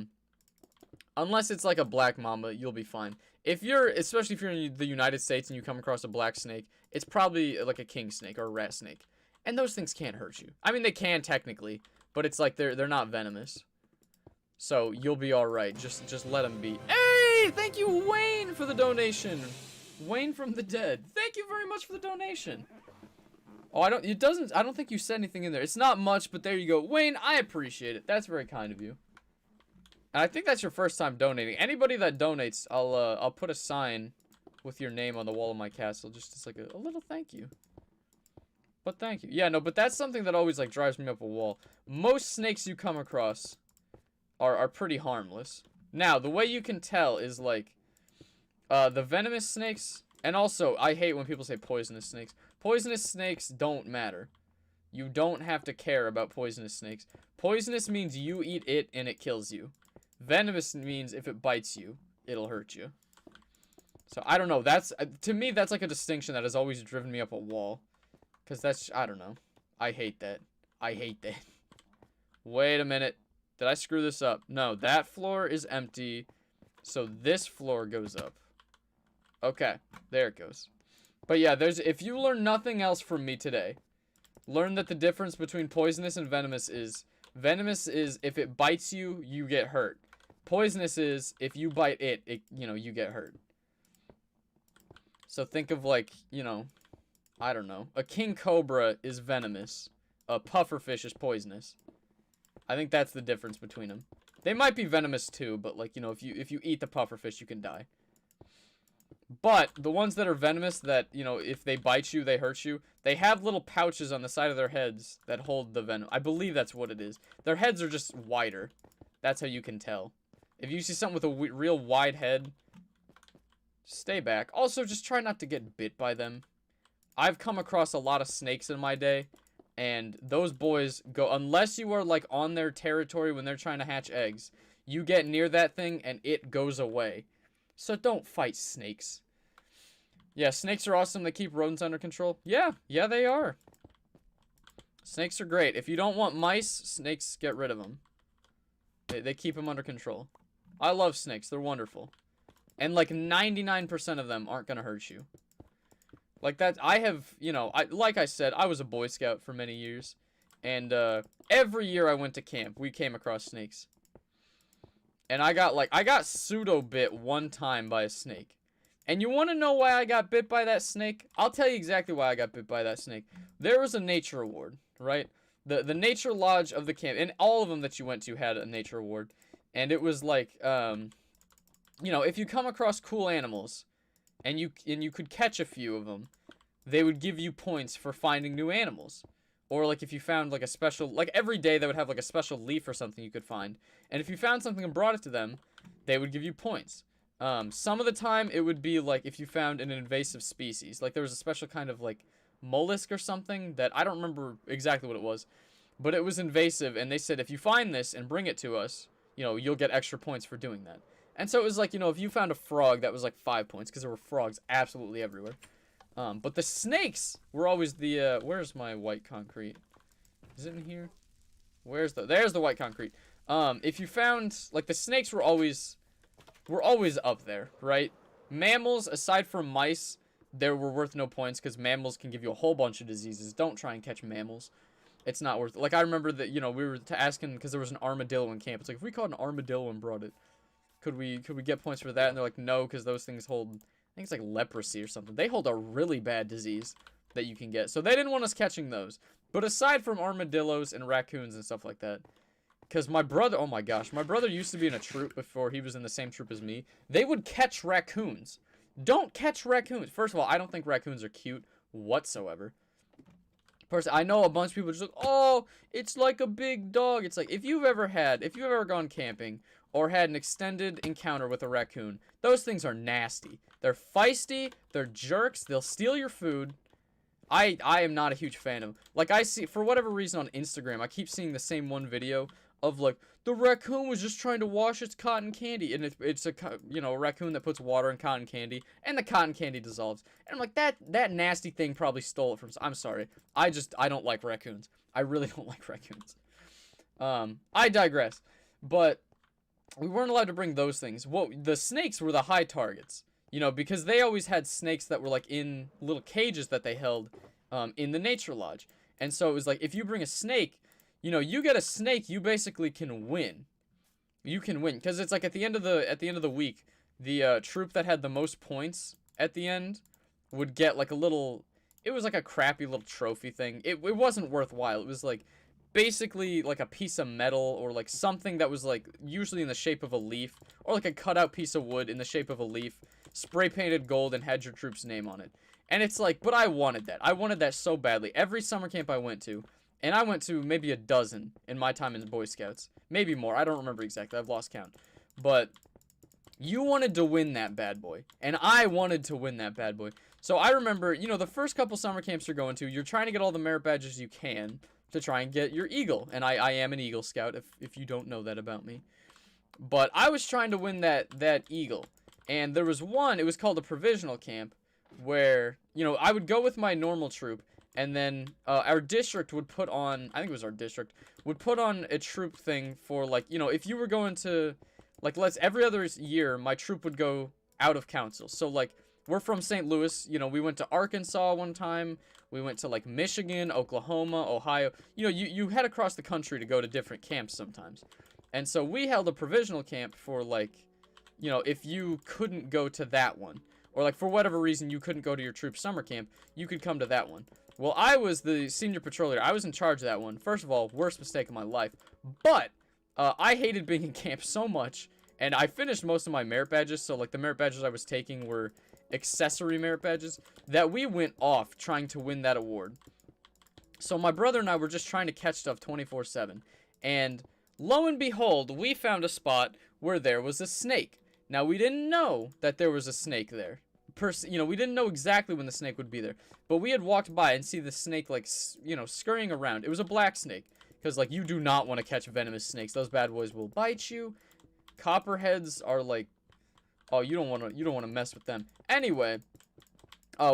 Unless it's like a black mamba, you'll be fine. Especially if you're in the United States and you come across a black snake, it's probably like a king snake or a rat snake. And those things can't hurt you. I mean, they can technically, but it's like they're not venomous. So you'll be all right. Just let them be. Hey, thank you, Wayne, for the donation. Wayne from the dead. Thank you very much for the donation. Oh, I don't think you said anything in there. It's not much, but there you go. Wayne, I appreciate it. That's very kind of you. And I think that's your first time donating. Anybody that donates, I'll put a sign with your name on the wall of my castle, just as like a little thank you. But thank you. Yeah, no, but that's something that always like drives me up a wall. Most snakes you come across are pretty harmless. Now, the way you can tell is like the venomous snakes, and also I hate when people say poisonous snakes. Poisonous snakes don't matter. You don't have to care about poisonous snakes. Poisonous means you eat it and it kills you. Venomous means if it bites you, it'll hurt you. So, I don't know. That's, to me, that's like a distinction that has always driven me up a wall. Because that's, I don't know. I hate that. I hate that. Wait a minute. Did I screw this up? No, that floor is empty. So, this floor goes up. Okay, there it goes. But yeah, if you learn nothing else from me today, learn that the difference between poisonous and venomous is if it bites you, you get hurt. Poisonous is if you bite it, you get hurt. So think of like, I don't know. A king cobra is venomous. A pufferfish is poisonous. I think that's the difference between them. They might be venomous too, but like, if you eat the pufferfish, you can die. But the ones that are venomous that, if they bite you, they hurt you, they have little pouches on the side of their heads that hold the venom. I believe that's what it is. Their heads are just wider. That's how you can tell. If you see something with a real wide head, stay back. Also, just try not to get bit by them. I've come across a lot of snakes in my day, and those boys go, unless you are like on their territory when they're trying to hatch eggs, you get near that thing and it goes away. So don't fight snakes. Yeah, snakes are awesome. They keep rodents under control. Yeah, they are. Snakes are great. If you don't want mice, snakes, get rid of them. They keep them under control. I love snakes. They're wonderful. And like 99% of them aren't going to hurt you. Like that, I have, like I said, I was a Boy Scout for many years. And every year I went to camp, we came across snakes. And I got pseudo bit one time by a snake. And you want to know why I got bit by that snake? I'll tell you exactly why I got bit by that snake. There was a nature award, right? The nature lodge of the camp, and all of them that you went to had a nature award. And it was like, if you come across cool animals, and you could catch a few of them, they would give you points for finding new animals. Or, like, if you found, like, a special... Like, every day they would have, like, a special leaf or something you could find. And if you found something and brought it to them, they would give you points. Some of the time, it would be, like, if you found an invasive species. Like, there was a special kind of, like, mollusk or something that... I don't remember exactly what it was. But it was invasive, and they said, if you find this and bring it to us, you'll get extra points for doing that. And so it was like, if you found a frog, that was, like, 5 points. Because there were frogs absolutely everywhere. But the snakes were always the, where's my white concrete? Is it in here? There's the white concrete. If you found, like, the snakes were always up there, right? Mammals, aside from mice, they were worth no points, because mammals can give you a whole bunch of diseases. Don't try and catch mammals. It's not worth it. Like, I remember that, we were asking, because there was an armadillo in camp. It's like, if we caught an armadillo and brought it, could we get points for that? And they're like, no, because those things hold... I think it's like leprosy or something. They hold a really bad disease that you can get. So they didn't want us catching those. But aside from armadillos and raccoons and stuff like that, because my brother, oh my gosh, my brother used to be in a troop before he was in the same troop as me. They would catch raccoons. Don't catch raccoons. First of all, I don't think raccoons are cute whatsoever. Personally, I know a bunch of people just like, oh, it's like a big dog. It's like, if you've ever gone camping or had an extended encounter with a raccoon, those things are nasty. They're feisty, they're jerks, they'll steal your food. I am not a huge fan of them. Like, I see, for whatever reason on Instagram, I keep seeing the same one video of, like, the raccoon was just trying to wash its cotton candy. And it's a raccoon that puts water in cotton candy, and the cotton candy dissolves. And I'm like, that nasty thing probably stole it from... I'm sorry. I don't like raccoons. I really don't like raccoons. I digress. But we weren't allowed to bring those things. Well, the snakes were the high targets. Because they always had snakes that were, like, in little cages that they held in the nature lodge. And so it was like, if you bring a snake, you get a snake, you basically can win. You can win. Because it's like at the end of the week, the troop that had the most points at the end would get, like, it was like a crappy little trophy thing. It wasn't worthwhile. It was, like, basically, like, a piece of metal or, like, something that was, like, usually in the shape of a leaf. Or, like, a cutout piece of wood in the shape of a leaf. Spray painted gold and had your troop's name on it. And it's like, but I wanted that. I wanted that so badly. Every summer camp I went to, and I went to maybe a dozen in my time in the Boy Scouts. Maybe more. I don't remember exactly. I've lost count. But You wanted to win that bad boy, and I wanted to win that bad boy. So I remember, you know, the first couple summer camps you're going to, you're trying to get all the merit badges you can to try and get your Eagle. And I am an Eagle Scout, if you don't know that about me. But I was trying to win that Eagle. And there was one, it was called a provisional camp, where, you know, I would go with my normal troop, and then our district would put on, I think it was our district, would put on a troop thing for, like, you know, if you were going to, like, every other year, my troop would go out of council. So, like, we're from St. Louis, you know, we went to Arkansas one time, we went to, like, Michigan, Oklahoma, Ohio. You know, you head across the country to go to different camps sometimes. And so we held a provisional camp for, like, you know, if you couldn't go to that one, or, like, for whatever reason you couldn't go to your troop summer camp, you could come to that one. Well, I was the senior patrol leader. I was in charge of that one. First of all, worst mistake of my life. But I hated being in camp so much, and I finished most of my merit badges, so, like, the merit badges I was taking were accessory merit badges, that we went off trying to win that award. So my brother and I were just trying to catch stuff 24/7, and lo and behold, we found a spot where there was a snake. Now, we didn't know that there was a snake there. You know, we didn't know exactly when the snake would be there, but we had walked by and see the snake, like, you know, scurrying around. It was a black snake, because, like, you do not want to catch venomous snakes. Those bad boys will bite you. Copperheads are, like, oh, you don't want to mess with them. Anyway,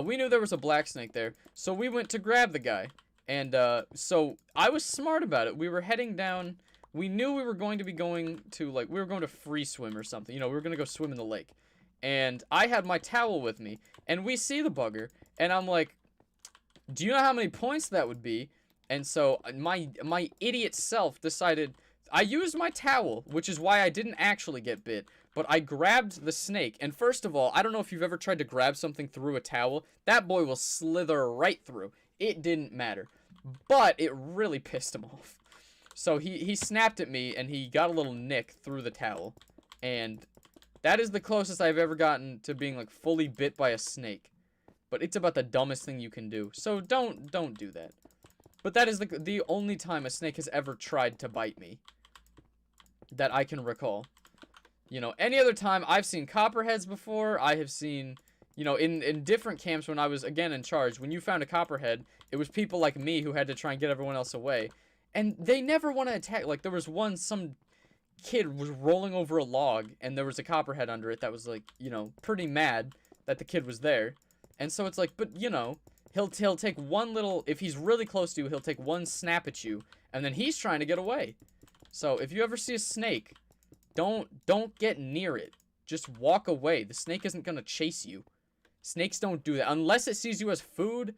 we knew there was a black snake there, so we went to grab the guy. And so I was smart about it. We were heading down. We knew we were going to be going to, like, we were going to free swim or something. You know, we were going to go swim in the lake. And I had my towel with me, and we see the bugger, and I'm like, do you know how many points that would be? And so my idiot self decided, I used my towel, which is why I didn't actually get bit, but I grabbed the snake. And first of all, I don't know if you've ever tried to grab something through a towel. That boy will slither right through. It didn't matter, but it really pissed him off. So he snapped at me, and he got a little nick through the towel. And that is the closest I've ever gotten to being, like, fully bit by a snake. But it's about the dumbest thing you can do. So don't do that. But that is the only time a snake has ever tried to bite me that I can recall. You know, any other time, I've seen copperheads before. I have seen, you know, in different camps when I was, again, in charge. When you found a copperhead, it was people like me who had to try and get everyone else away. And they never want to attack. Like, there was some kid was rolling over a log, and there was a copperhead under it that was, like, you know, pretty mad that the kid was there. And so it's like, but, you know, he'll take one little, if he's really close to you, he'll take one snap at you, and then he's trying to get away. So if you ever see a snake, don't get near it. Just walk away. The snake isn't gonna chase you. Snakes don't do that unless it sees you as food,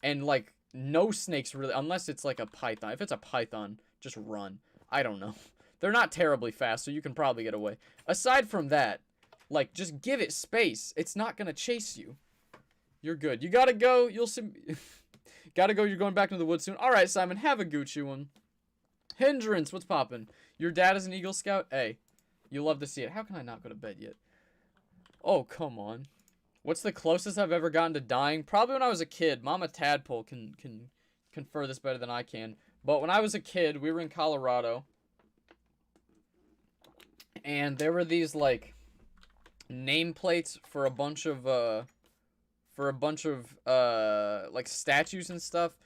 and, like, no snakes really, unless it's like a python. If it's a python, just run. I don't know. They're not terribly fast, so you can probably get away. Aside from that, like, just give it space. It's not gonna chase you. You're good. You gotta go. You'll see. Gotta go. You're going back into the woods soon. All right, Simon. Have a Gucci one. Hindrance. What's poppin'? Your dad is an Eagle Scout? Hey, you love to see it. How can I not go to bed yet? Oh, come on. What's the closest I've ever gotten to dying? Probably when I was a kid. Mama Tadpole can confer this better than I can. But when I was a kid, we were in Colorado. And there were these, like, nameplates for a bunch of, like, statues and stuff.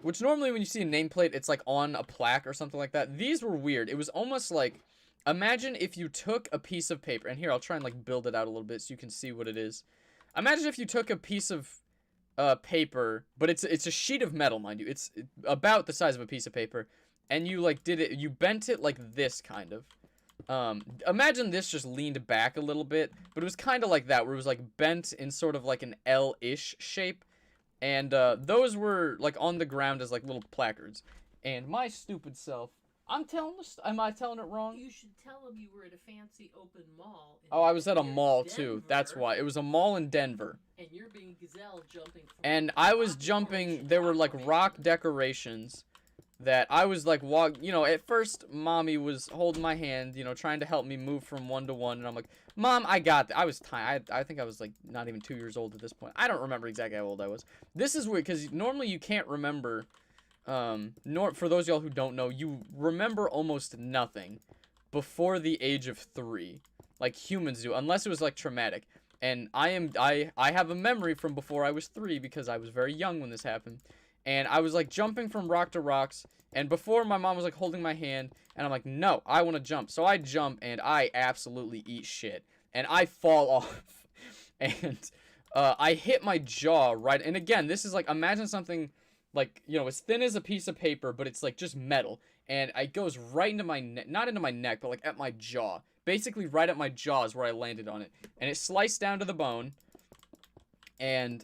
Which normally when you see a nameplate, it's, like, on a plaque or something like that. These were weird. It was almost like, imagine if you took a piece of paper. And here, I'll try and, like, build it out a little bit so you can see what it is. Imagine if you took a piece of paper, but it's a sheet of metal, mind you. It's about the size of a piece of paper. And you, like, you bent it like this, kind of. Imagine this just leaned back a little bit, but it was kind of like that, where it was, like, bent in sort of, like, an L-ish shape. And, those were, like, on the ground as, like, little placards. And my stupid self, am I telling it wrong? You should tell them you were at a fancy open mall. Oh, I was at a mall, too. That's why. It was a mall in Denver. And you're being gazelle jumping from and I was jumping, there were, like, rock decorations that I was, like, you know, at first, Mommy was holding my hand, you know, trying to help me move from one to one, and I'm like, Mom, I got that. I was tiny. I think I was, like, not even 2 years old at this point. I don't remember exactly how old I was. This is weird, because normally you can't remember, for those of y'all who don't know, you remember almost nothing before the age of 3. like humans do, unless it was like traumatic. And I have a memory from before I was 3 because I was very young when this happened. And I was like jumping from rock to rocks, and before my mom was like holding my hand, and I'm like, no, I want to jump. So I jump, and I absolutely eat shit. And I fall off. And I hit my jaw right. And again, this is like, imagine something like, you know, as thin as a piece of paper, but it's like just metal. And it goes right into my neck, not into my neck, but like at my jaw. Basically right at my jaw is where I landed on it. And it sliced down to the bone. And,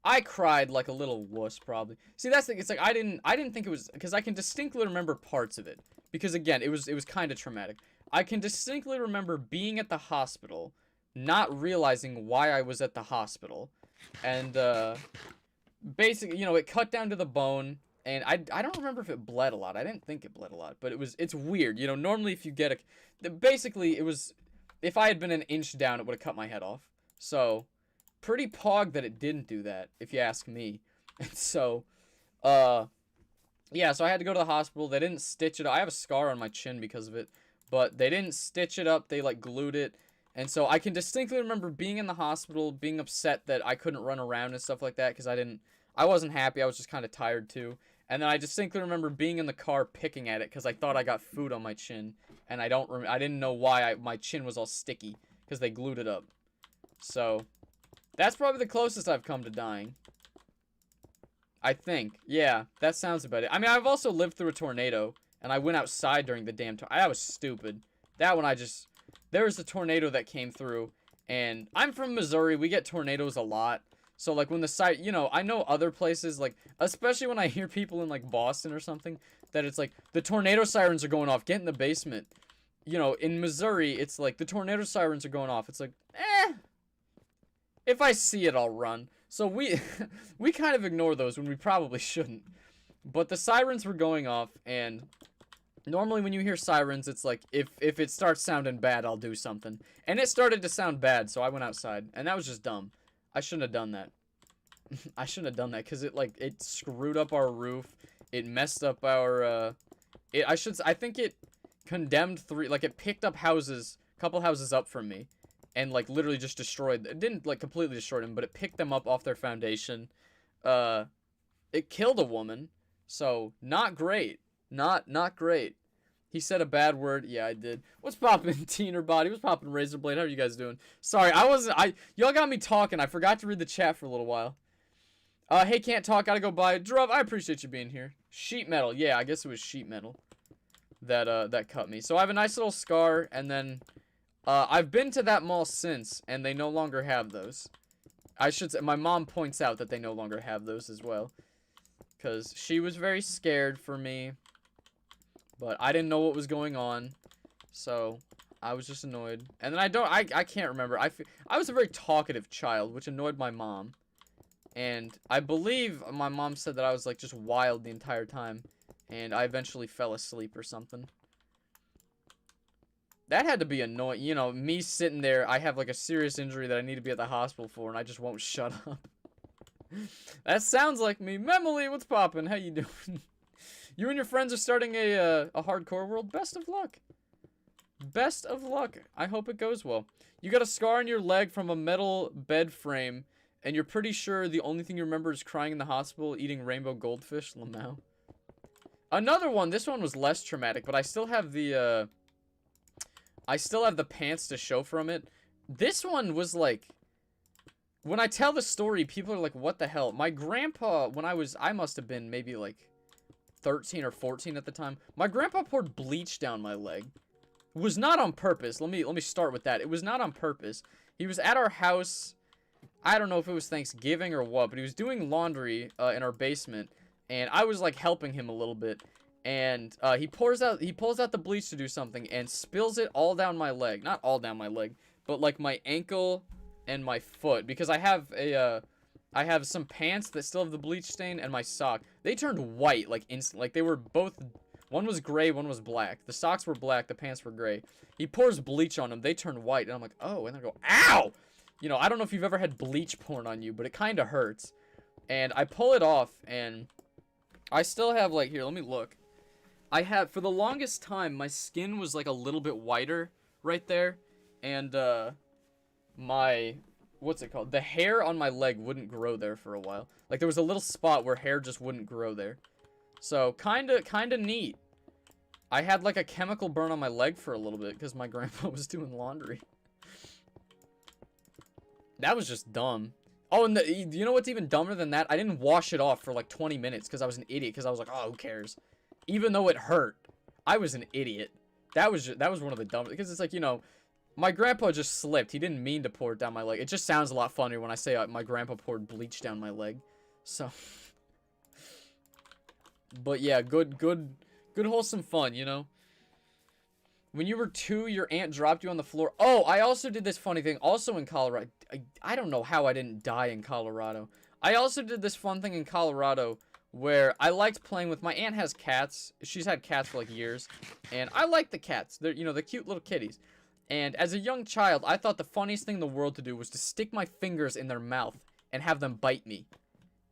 I cried like a little wuss, probably. See, that's the thing. It's like, I didn't think it was, because I can distinctly remember parts of it. Because again, it was kind of traumatic. I can distinctly remember being at the hospital, not realizing why I was at the hospital. And, basically, you know, it cut down to the bone. And I don't remember if it bled a lot. I didn't think it bled a lot, but it's weird. You know, normally if you get basically it was, if I had been an inch down, it would have cut my head off. So, pretty pog that it didn't do that, if you ask me. And so, yeah, so I had to go to the hospital. They didn't stitch it up. I have a scar on my chin because of it, but they didn't stitch it up. They, like, glued it. And so I can distinctly remember being in the hospital, being upset that I couldn't run around and stuff like that, because I wasn't happy. I was just kind of tired, too. And then I distinctly remember being in the car picking at it, because I thought I got food on my chin, and I didn't know why my chin was all sticky, because they glued it up. So, that's probably the closest I've come to dying. I think. Yeah, that sounds about it. I mean, I've also lived through a tornado, and I went outside during the damn tornado. That was stupid. That one there was a tornado that came through, and I'm from Missouri. We get tornadoes a lot. So, like, when you know, I know other places, like, especially when I hear people in, like, Boston or something, that it's like, the tornado sirens are going off. Get in the basement. You know, in Missouri, it's like, the tornado sirens are going off. It's like, if I see it, I'll run. So we kind of ignore those when we probably shouldn't. But the sirens were going off, and normally when you hear sirens, it's like, if it starts sounding bad, I'll do something. And it started to sound bad, so I went outside. And that was just dumb. I shouldn't have done that. I shouldn't have done that, because it screwed up our roof. It messed up our, I think it condemned it picked up a couple houses up from me. And, like, literally just destroyed, it didn't, like, completely destroy them, but it picked them up off their foundation. It killed a woman, so, not great. Not great. He said a bad word. Yeah, I did. What's poppin', Teener Body? What's poppin', Razorblade? How are you guys doing? Sorry, y'all got me talking. I forgot to read the chat for a little while. Hey, can't talk, gotta go buy. Druv, I appreciate you being here. Sheet metal. Yeah, I guess it was sheet metal that cut me. So, I have a nice little scar, and then I've been to that mall since, and they no longer have those. I should say, my mom points out that they no longer have those as well. Because she was very scared for me. But I didn't know what was going on. So, I was just annoyed. And then I can't remember. I was a very talkative child, which annoyed my mom. And I believe my mom said that I was, like, just wild the entire time. And I eventually fell asleep or something. That had to be annoying. You know, me sitting there, I have, like, a serious injury that I need to be at the hospital for, and I just won't shut up. That sounds like me. Memily, what's poppin'? How you doing? You and your friends are starting a hardcore world? Best of luck. Best of luck. I hope it goes well. You got a scar on your leg from a metal bed frame, and you're pretty sure the only thing you remember is crying in the hospital, eating rainbow goldfish? Lamau. Another one. This one was less traumatic, but I still have the, pants to show from it. This one was like, when I tell the story, people are like, what the hell? My grandpa, I must have been maybe like 13 or 14 at the time. My grandpa poured bleach down my leg. It was not on purpose. Let me start with that. It was not on purpose. He was at our house. I don't know if it was Thanksgiving or what, but he was doing laundry in our basement, and I was like helping him a little bit. And he pulls out the bleach to do something and spills it all down my leg. Not all down my leg, but like my ankle and my foot, because I have some pants that still have the bleach stain, and my sock. They turned white like instant. Like they were both, one was gray, one was black. The socks were black, the pants were gray. He pours bleach on them, they turn white, and I'm like, oh, and I go, ow! You know, I don't know if you've ever had bleach poured on you, but it kind of hurts. And I pull it off, and I still have, like, here, let me look. For the longest time, my skin was, like, a little bit whiter right there. and my what's it called? The hair on my leg wouldn't grow there for a while. Like there was a little spot where hair just wouldn't grow there. So kinda neat. I had like a chemical burn on my leg for a little bit because my grandpa was doing laundry. That was just dumb. Oh, and you know what's even dumber than that? I didn't wash it off for like 20 minutes because I was an idiot. Because I was like, oh, who cares? Even though it hurt, I was an idiot. That was one of the dumbest. Because it's like, you know, my grandpa just slipped. He didn't mean to pour it down my leg. It just sounds a lot funnier when I say my grandpa poured bleach down my leg. So, but yeah, good wholesome fun, you know. When you were 2, your aunt dropped you on the floor. Oh, I also did this funny thing. Also in Colorado. I don't know how I didn't die in Colorado. I also did this fun thing in Colorado where I liked playing with... My aunt has cats. She's had cats for like years. And I like the cats. They're, you know, the cute little kitties. And as a young child, I thought the funniest thing in the world to do was to stick my fingers in their mouth and have them bite me.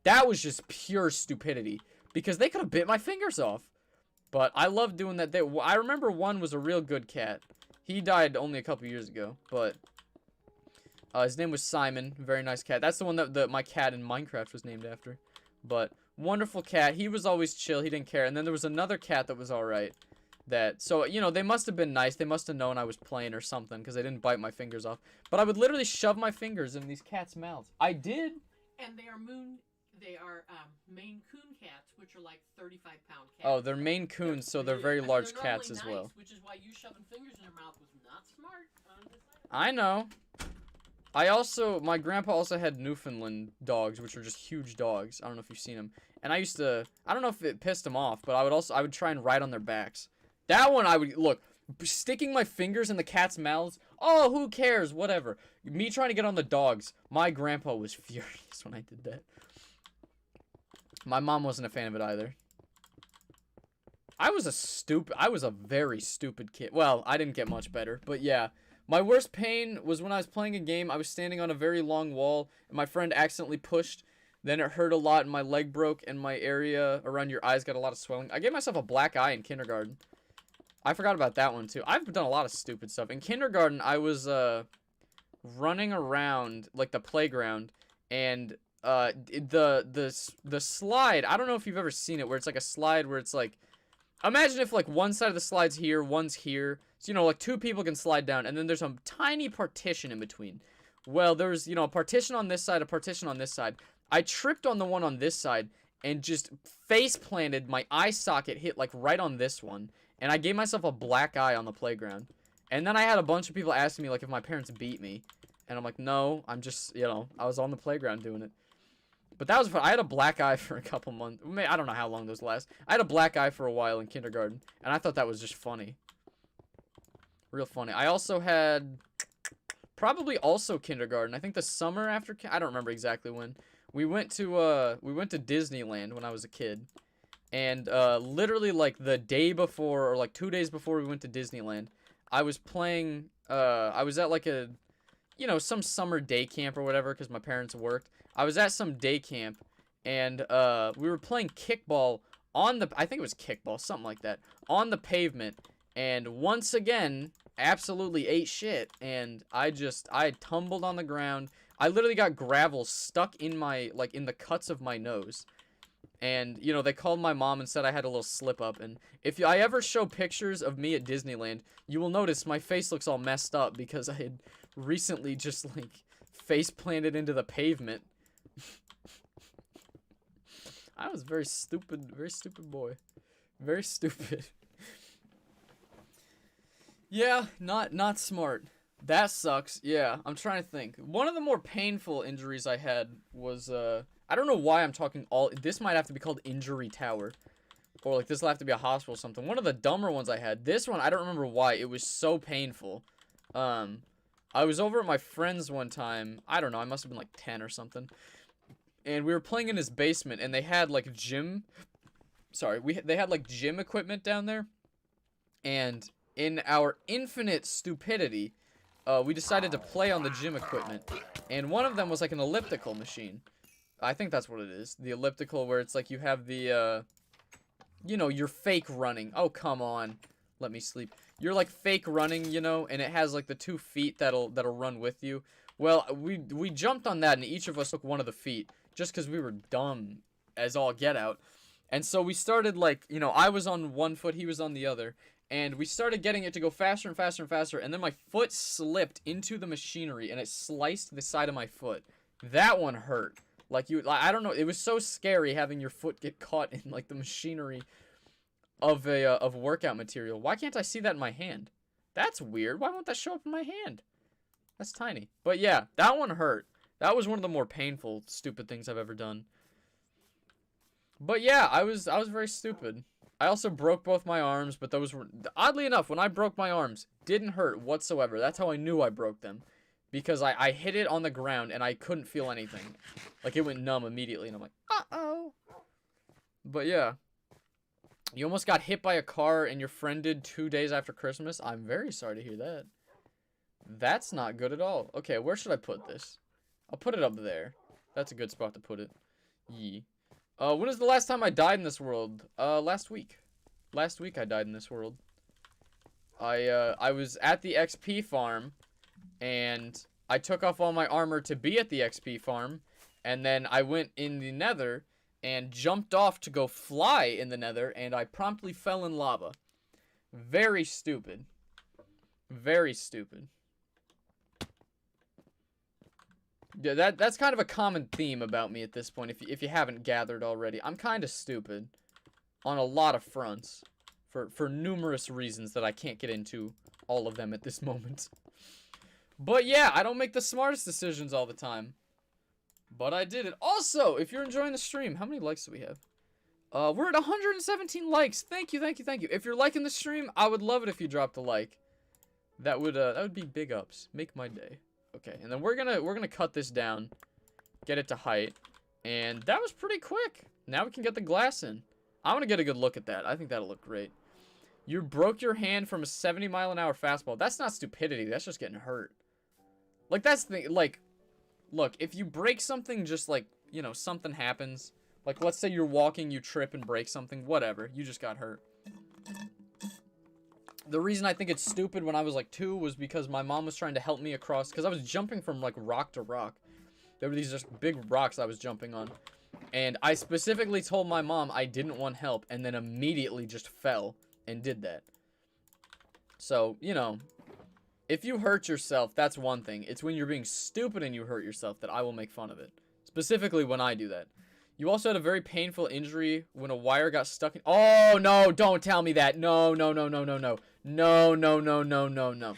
That was just pure stupidity. Because they could have bit my fingers off. But I love doing that. I remember one was a real good cat. He died only a couple years ago, but his name was Simon. Very nice cat. That's the one that my cat in Minecraft was named after. But wonderful cat. He was always chill. He didn't care. And then there was another cat that was alright. So, you know, they must have been nice. They must have known I was playing or something because they didn't bite my fingers off. But I would literally shove my fingers in these cats' mouths. I did. And they are Maine Coon cats, which are like 35-pound cats. Oh, they're Maine Coons, so they're very large they're cats as nice, well. Which is why you shoving fingers in their mouth was not smart. I know. My grandpa also had Newfoundland dogs, which are just huge dogs. I don't know if you've seen them. And I don't know if it pissed him off, but I would try and ride on their backs. That one look, sticking my fingers in the cat's mouths. Oh, who cares? Whatever. Me trying to get on the dogs. My grandpa was furious when I did that. My mom wasn't a fan of it either. I was a very stupid kid. Well, I didn't get much better, but yeah. My worst pain was when I was playing a game. I was standing on a very long wall, and my friend accidentally pushed. Then it hurt a lot, and my leg broke, and my area around your eyes got a lot of swelling. I gave myself a black eye in kindergarten. I forgot about that one, too. I've done a lot of stupid stuff. In kindergarten, I was running around, like, the playground, and... the slide, I don't know if you've ever seen it, where it's like a slide where it's like, imagine if like one side of the slide's here, one's here, so you know, like 2 people can slide down, and then there's a tiny partition in between. Well, there's, you know, a partition on this side, a partition on this side. I tripped on the one on this side, and just face planted, my eye socket hit like right on this one, and I gave myself a black eye on the playground. And then I had a bunch of people asking me like if my parents beat me, and I'm like, no, I'm just, you know, I was on the playground doing it. But that was fun. I had a black eye for a couple months. I don't know how long those last. I had a black eye for a while in kindergarten. And I thought that was just funny. Real funny. I also had... Probably also kindergarten. I think the summer after... I don't remember exactly when. We went to Disneyland when I was a kid. And literally like the day before, or like 2 days before we went to Disneyland, I was playing... I was at like a... You know, some summer day camp or whatever because my parents worked. I was at some day camp, and we were playing kickball on the... I think it was kickball, something like that. On the pavement, and once again, absolutely ate shit. And I tumbled on the ground. I literally got gravel stuck in my... Like, in the cuts of my nose. And, you know, they called my mom and said I had a little slip up. And if I ever show pictures of me at Disneyland, you will notice my face looks all messed up because I had recently just, like, face planted into the pavement. I was very stupid boy. Very stupid. Yeah, not smart. That sucks. Yeah, I'm trying to think. One of the more painful injuries I had was, I don't know why I'm talking this might have to be called Injury Tower. Or, like, this will have to be a hospital or something. One of the dumber ones I had. This one, I don't remember why. It was so painful. I was over at my friend's one time. I don't know. I must have been, like, 10 or something. And we were playing in his basement, and they had, like, they had, like, gym equipment down there. And in our infinite stupidity, we decided to play on the gym equipment. And one of them was, like, an elliptical machine. I think that's what it is. The elliptical where it's, like, you have the, you know, you're fake running. Oh, come on. Let me sleep. you're like fake running, you know, and it has like the 2 feet that'll run with you. Well, we jumped on that, and each of us took one of the feet just because we were dumb as all get out. And so we started, like, you know, I was on one foot, he was on the other, and we started getting it to go faster and faster and faster, and then my foot slipped into the machinery, and it sliced the side of my foot. That one hurt. Like, I don't know, it was so scary having your foot get caught in, like, the machinery of workout material. Why can't I see that in my hand? That's weird. Why won't that show up in my hand? That's tiny. But yeah, that one hurt. That was one of the more painful, stupid things I've ever done. But yeah, I was very stupid. I also broke both my arms, but those were, oddly enough, when I broke my arms, didn't hurt whatsoever. That's how I knew I broke them. Because I hit it on the ground, and I couldn't feel anything. Like, it went numb immediately, and I'm like, uh-oh. But yeah. You almost got hit by a car, and your friend did 2 days after Christmas? I'm very sorry to hear that. That's not good at all. Okay, where should I put this? I'll put it up there. That's a good spot to put it. Yee. When was the last time I died in this world? Last week. Last week I died in this world. I was at the XP farm, and I took off all my armor to be at the XP farm, and then I went in the nether, and jumped off to go fly in the nether, and I promptly fell in lava. Very stupid. Very stupid. Yeah, that's kind of a common theme about me at this point, if you haven't gathered already. I'm kind of stupid on a lot of fronts for numerous reasons that I can't get into all of them at this moment. But yeah, I don't make the smartest decisions all the time. But I did it. Also, if you're enjoying the stream, how many likes do we have? We're at 117 likes. Thank you, thank you, thank you. If you're liking the stream, I would love it if you dropped a like. That would be big ups. Make my day. Okay, and then we're gonna cut this down, get it to height, and that was pretty quick. Now we can get the glass in. I want to get a good look at that. I think that'll look great. You broke your hand from a 70-mile-an-hour fastball. That's not stupidity. That's just getting hurt. Like, that's the thing. Like, look, if you break something, just like, you know, something happens. Like, let's say you're walking, you trip and break something. Whatever. You just got hurt. The reason I think it's stupid when I was like 2 was because my mom was trying to help me across, because I was jumping from like rock to rock. There were these just big rocks I was jumping on. And I specifically told my mom I didn't want help, and then immediately just fell and did that. So, you know, if you hurt yourself, that's one thing. It's when you're being stupid and you hurt yourself that I will make fun of it. Specifically when I do that. You also had a very painful injury when a wire got stuck in... Oh, no, don't tell me that. No, no, no, no, no, no. No, no, no, no, no, no.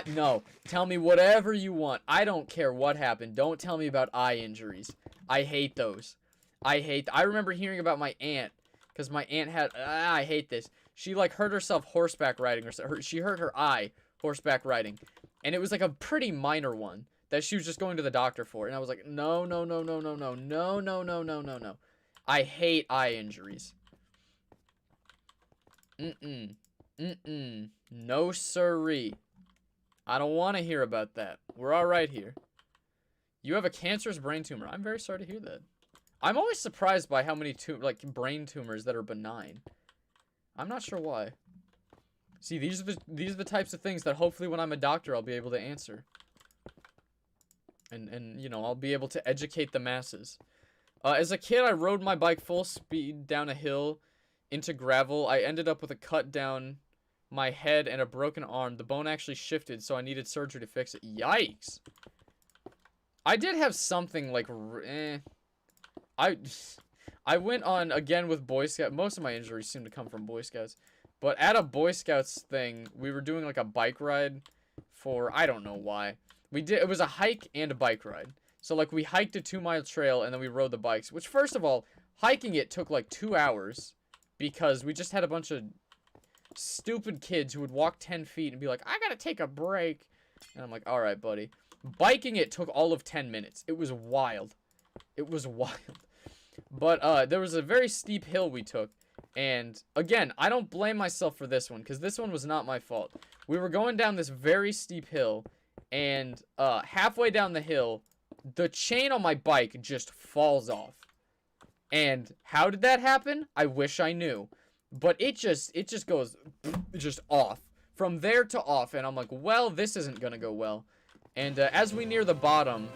No. Tell me whatever you want. I don't care what happened. Don't tell me about eye injuries. I hate those. I remember hearing about my aunt. Because my aunt had... I hate this. She, like, hurt herself horseback riding. She hurt her eye horseback riding. And it was, like, a pretty minor one that she was just going to the doctor for. And I was like, no, no, no, no, no, no, no, no, no, no, no, no. I hate eye injuries. No siree. I don't want to hear about that. We're alright here. You have a cancerous brain tumor. I'm very sorry to hear that. I'm always surprised by how many brain tumors that are benign. I'm not sure why. See, these are the types of things that hopefully when I'm a doctor I'll be able to answer. And you know, I'll be able to educate the masses. As a kid, I rode my bike full speed down a hill into gravel. I ended up with a cut down my head and a broken arm. The bone actually shifted, so I needed surgery to fix it. Yikes. I did have something like... I went on, again, with Boy Scout. Most of my injuries seem to come from Boy Scouts. But at a Boy Scouts thing, we were doing, like, a bike ride for... I don't know why. It was a hike and a bike ride. So, like, we hiked a 2-mile trail, and then we rode the bikes. Which, first of all, hiking it took, like, 2 hours. Because we just had a bunch of stupid kids who would walk 10 feet and be like, I gotta take a break. And I'm like, alright, buddy. Biking it took all of 10 minutes. It was wild. It was wild. But, there was a very steep hill we took. And, again, I don't blame myself for this one. Because this one was not my fault. We were going down this very steep hill. And, halfway down the hill, the chain on my bike just falls off. And how did that happen? I wish I knew. But it just goes just off from there to off, and I'm like, well, this isn't gonna go well. And as we near the bottom,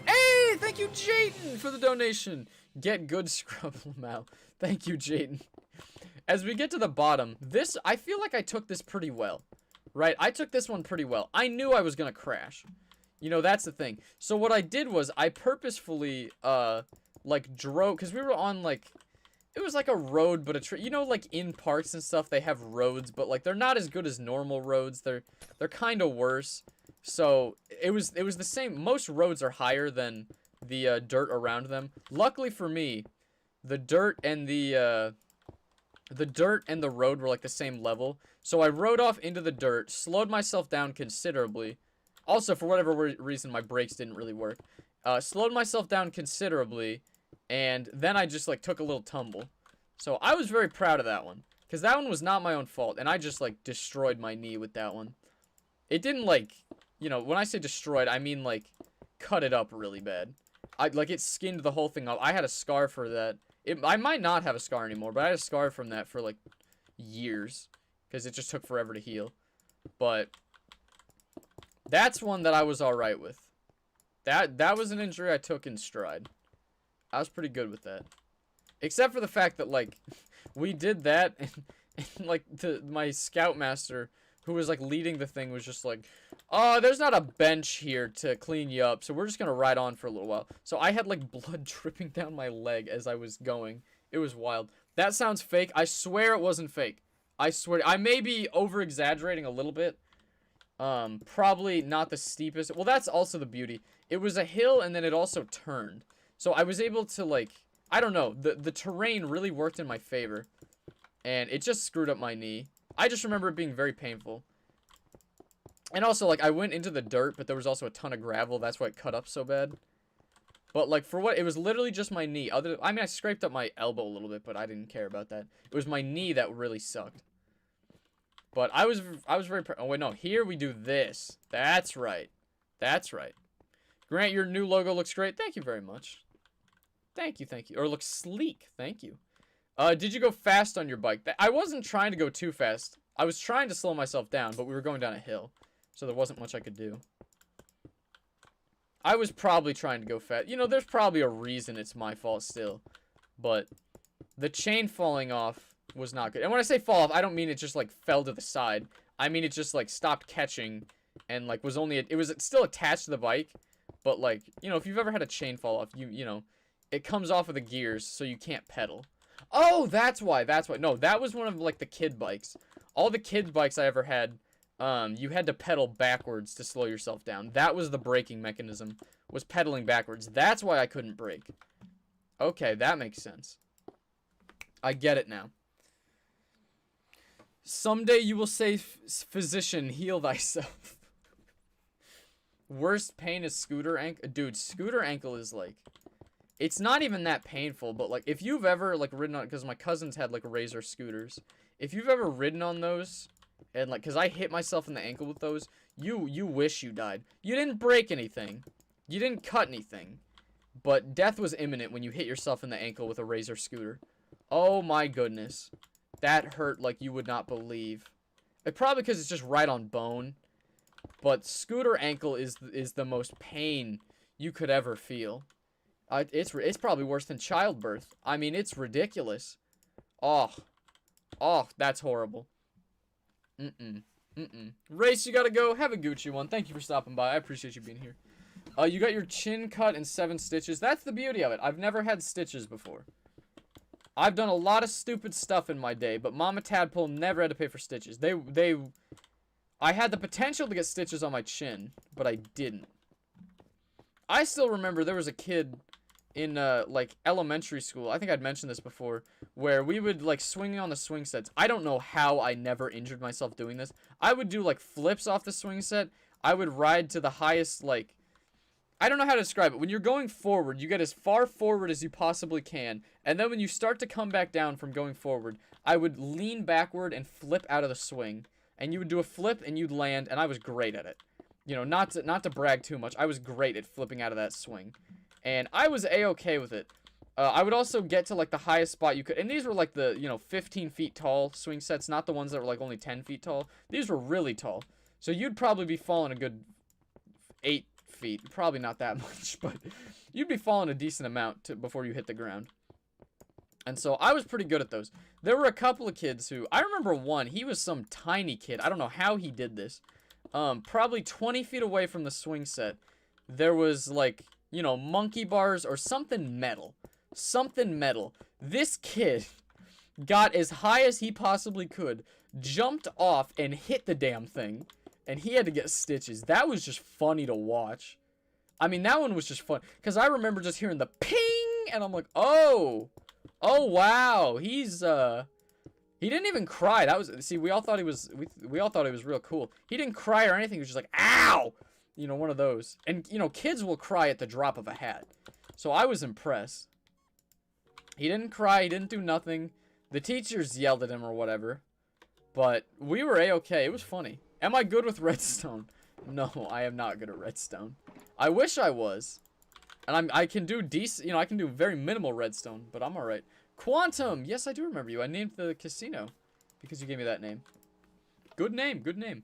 hey, thank you, Jayden, for the donation. Get good scrub, Mal. Thank you, Jayden. As we get to the bottom, this, I feel like I took this pretty well, right? I took this one pretty well. I knew I was gonna crash. You know, that's the thing. So what I did was I purposefully, like, drove, because we were on, like, it was like a road, but you know, like, in parks and stuff, they have roads, but, like, they're not as good as normal roads. They're kind of worse. So it was the same. Most roads are higher than the dirt around them. Luckily for me, the dirt and the road were like the same level. So I rode off into the dirt, slowed myself down considerably. Also, for whatever reason, my brakes didn't really work. Slowed myself down considerably, and then I just like took a little tumble. So I was very proud of that one, because that one was not my own fault, and I just like destroyed my knee with that one. It didn't like, you know, when I say destroyed, I mean like cut it up really bad. It skinned the whole thing off. I had a scar for that. I might not have a scar anymore, but I had a scar from that for like years, because it just took forever to heal. But that's one that I was alright with. That was an injury I took in stride. I was pretty good with that. Except for the fact that, like, we did that, and like, my scoutmaster, who was, like, leading the thing, was just like, oh, there's not a bench here to clean you up, so we're just gonna ride on for a little while. So I had, like, blood dripping down my leg as I was going. It was wild. That sounds fake. I swear it wasn't fake. I swear. I may be over-exaggerating a little bit. Probably not the steepest. Well, that's also the beauty. It was a hill, and then it also turned. So I was able to, like, I don't know. The terrain really worked in my favor. And it just screwed up my knee. I just remember it being very painful. And also, like, I went into the dirt, but there was also a ton of gravel. That's why it cut up so bad. But, like, for what? It was literally just my knee. I mean, I scraped up my elbow a little bit, but I didn't care about that. It was my knee that really sucked. But I was very oh, wait, no. Here we do this. That's right. That's right. Grant, your new logo looks great. Thank you very much. Thank you, thank you. Or looks sleek. Thank you. Did you go fast on your bike? I wasn't trying to go too fast. I was trying to slow myself down, but we were going down a hill. So there wasn't much I could do. I was probably trying to go fast. You know, there's probably a reason it's my fault still. But the chain falling off was not good. And when I say fall off, I don't mean it just, like, fell to the side. I mean it just, like, stopped catching and, like, was only... It was still attached to the bike. But, like, you know, if you've ever had a chain fall off, you know, it comes off of the gears, so you can't pedal. Oh, that's why. That's why. No, that was one of, like, the kid bikes. All the kid bikes I ever had, you had to pedal backwards to slow yourself down. That was the braking mechanism, was pedaling backwards. That's why I couldn't brake. Okay, that makes sense. I get it now. Someday you will say, physician, heal thyself. Worst pain is scooter ankle. Dude, scooter ankle is, like... It's not even that painful, but, like, if you've ever, like, ridden on... Because my cousins had, like, Razor scooters. If you've ever ridden on those, and, like, because I hit myself in the ankle with those, you wish you died. You didn't break anything. You didn't cut anything. But death was imminent when you hit yourself in the ankle with a Razor scooter. Oh, my goodness. That hurt like you would not believe. Probably because it's just right on bone. But scooter ankle is the most pain you could ever feel. It's probably worse than childbirth. I mean, it's ridiculous. Oh, that's horrible. Race, you gotta go. Have a Gucci one. Thank you for stopping by. I appreciate you being here. You got your chin cut and 7 stitches. That's the beauty of it. I've never had stitches before. I've done a lot of stupid stuff in my day, but Mama Tadpole never had to pay for stitches. I had the potential to get stitches on my chin, but I didn't. I still remember there was a kid in, like, elementary school, I think I'd mentioned this before, where we would, like, swing on the swing sets. I don't know how I never injured myself doing this. I would do, like, flips off the swing set. I would ride to the highest, like, I don't know how to describe it. When you're going forward, you get as far forward as you possibly can, and then when you start to come back down from going forward, I would lean backward and flip out of the swing, and you would do a flip, and you'd land, and I was great at it. You know, not to brag too much, I was great at flipping out of that swing. And I was A-okay with it. I would also get to, like, the highest spot you could. And these were, like, the, 15 feet tall swing sets, not the ones that were, like, only 10 feet tall. These were really tall. So you'd probably be falling a good 8 feet. Probably not that much, but you'd be falling a decent amount before you hit the ground. And so I was pretty good at those. There were a couple of kids who, I remember one, he was some tiny kid. I don't know how he did this. Probably 20 feet away from the swing set, there was, like, monkey bars or something metal. Something metal. This kid got as high as he possibly could, jumped off, and hit the damn thing. And he had to get stitches. That was just funny to watch. I mean, that one was just fun. Because I remember just hearing the ping, and I'm like, oh. Oh, wow. He's, he didn't even cry. That was, see, we all thought he was, we all thought he was real cool. He didn't cry or anything. He was just like, ow! One of those. And, kids will cry at the drop of a hat. So I was impressed. He didn't cry. He didn't do nothing. The teachers yelled at him or whatever. But we were A-okay. It was funny. Am I good with redstone? No, I am not good at redstone. I wish I was. And I can do decent, I can do very minimal redstone, but I'm alright. Quantum! Yes, I do remember you. I named the casino because you gave me that name. Good name, good name.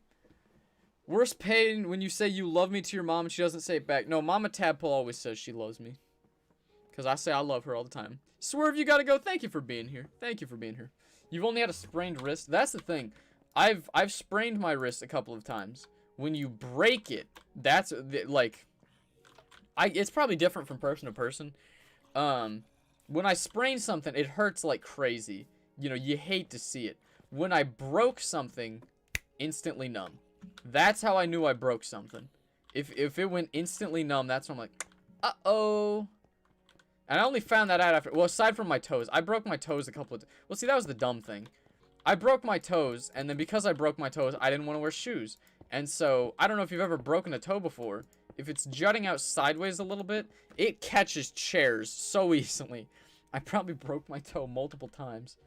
Worst pain when you say you love me to your mom and she doesn't say it back. No, Mama Tadpole always says she loves me. Because I say I love her all the time. Swerve, you gotta go. Thank you for being here. Thank you for being here. You've only had a sprained wrist. That's the thing. I've sprained my wrist a couple of times. When you break it, that's, like... it's probably different from person to person. When I sprain something, it hurts like crazy. You hate to see it. When I broke something, instantly numb. That's how I knew I broke something. If it went instantly numb, that's when I'm like, uh-oh. And I only found that out after, well, aside from my toes. I broke my toes a couple of, well, see, that was the dumb thing. I broke my toes, and then because I broke my toes, I didn't want to wear shoes. And so, I don't know if you've ever broken a toe before. If it's jutting out sideways a little bit, it catches chairs so easily. I probably broke my toe multiple times.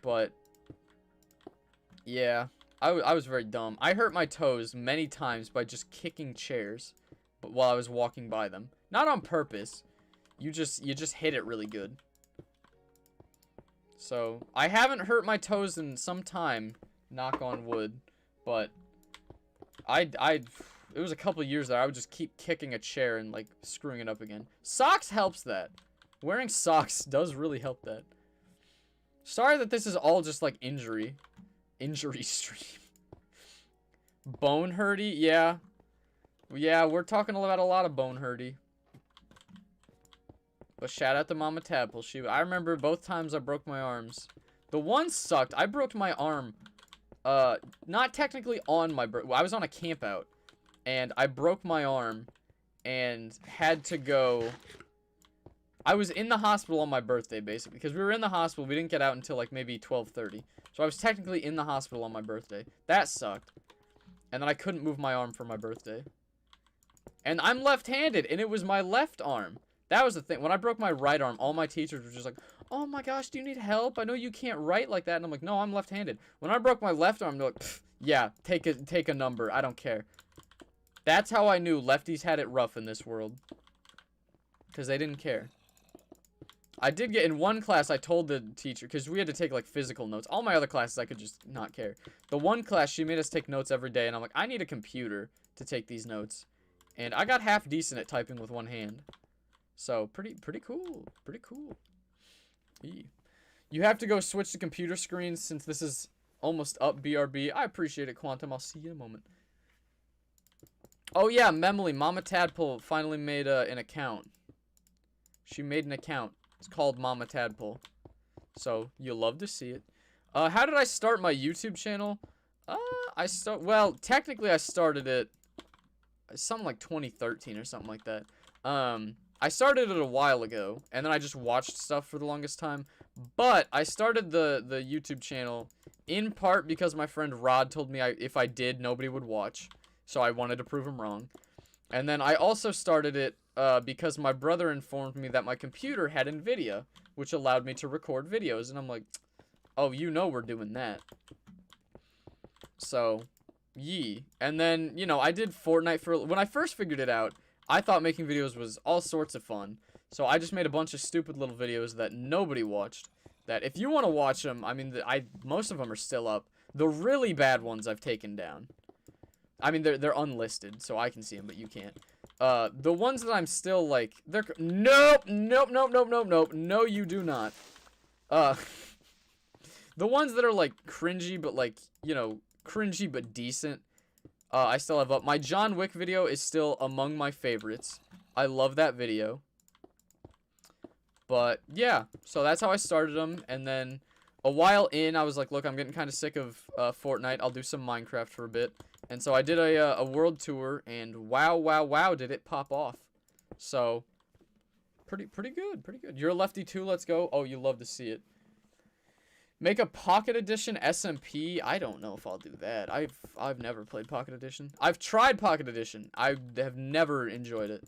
But, yeah, I was very dumb. I hurt my toes many times by just kicking chairs while I was walking by them. Not on purpose. You just hit it really good. So, I haven't hurt my toes in some time, knock on wood, but it was a couple of years there. I would just keep kicking a chair and, like, screwing it up again. Socks helps that. Wearing socks does really help that. Sorry that this is all just, like, injury stream. Bone hurty? Yeah. Yeah, we're talking about a lot of bone hurty. But shout out to Mama Tadpole. I remember both times I broke my arms. The one sucked. I broke my arm, not technically on my I was on a camp out. And I broke my arm and had to go. I was in the hospital on my birthday, basically. Because we were in the hospital. We didn't get out until, like, maybe 12:30. So I was technically in the hospital on my birthday. That sucked. And then I couldn't move my arm for my birthday. And I'm left-handed, and it was my left arm. That was the thing. When I broke my right arm, all my teachers were just like, oh my gosh, do you need help? I know you can't write like that. And I'm like, no, I'm left-handed. When I broke my left arm, they're like, yeah, take a number. I don't care. That's how I knew lefties had it rough in this world. Because they didn't care. I did get, in one class, I told the teacher, because we had to take, like, physical notes. All my other classes, I could just not care. The one class, she made us take notes every day, and I'm like, I need a computer to take these notes. And I got half decent at typing with one hand. So, pretty cool. Pretty cool. Eee. You have to go switch to computer screens since this is almost up, BRB. I appreciate it, Quantum. I'll see you in a moment. Oh, yeah, Memily. Mama Tadpole finally made an account. She made an account. It's called Mama Tadpole. So, you'll love to see it. How did I start my YouTube channel? Well, technically I started it something like 2013 or something like that. I started it a while ago, and then I just watched stuff for the longest time. But I started the YouTube channel in part because my friend Rod told me if I did, nobody would watch. So I wanted to prove him wrong. And then I also started it because my brother informed me that my computer had NVIDIA, which allowed me to record videos. And I'm like, oh, we're doing that. So, yee. And then, I did Fortnite when I first figured it out, I thought making videos was all sorts of fun. So I just made a bunch of stupid little videos that nobody watched. That if you want to watch them, I mean, most of them are still up. The really bad ones I've taken down. I mean, they're unlisted, so I can see them, but you can't. The ones that I'm still like, they're nope, no, you do not. The ones that are like cringy, but like, you know, cringy but decent. I still have up. My John Wick video is still among my favorites. I love that video. But yeah, so that's how I started them, and then a while in, I was like, look, I'm getting kind of sick of Fortnite. I'll do some Minecraft for a bit. And so I did a world tour, and wow, did it pop off. So, pretty good. You're a lefty too, let's go. Oh, you love to see it. Make a Pocket Edition SMP. I don't know if I'll do that. I've never played Pocket Edition. I've tried Pocket Edition. I have never enjoyed it.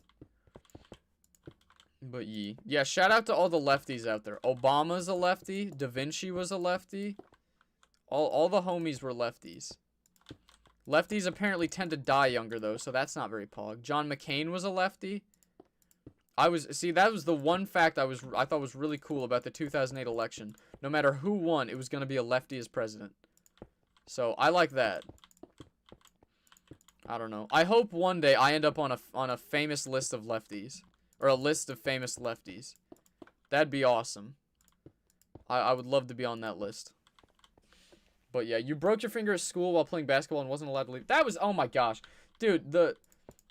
But yeah, shout out to all the lefties out there. Obama's a lefty. Da Vinci was a lefty. All the homies were lefties. Lefties apparently tend to die younger though, so that's not very pog. John McCain was a lefty. That was the one fact I thought was really cool about the 2008 election. No matter who won, it was going to be a lefty as president. So I like that. I don't know. I hope one day I end up on a famous list of lefties. Or a list of famous lefties. That'd be awesome. I would love to be on that list. But yeah, you broke your finger at school while playing basketball and wasn't allowed to leave. That was, oh my gosh. Dude, the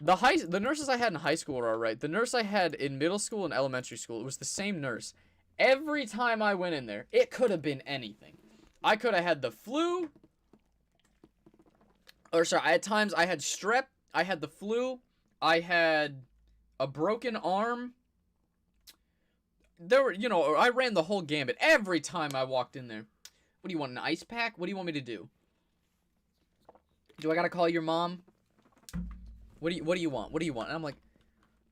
nurses I had in high school were alright. The nurse I had in middle school and elementary school, it was the same nurse. Every time I went in there, it could have been anything. I could have had the flu. Or sorry, at times I had strep. I had the flu. I had a broken arm. There were, you know, I ran the whole gambit every time I walked in there. What do you want, an ice pack? What do you want me to do? Do I gotta call your mom? What do you want? What do you want? And I'm like,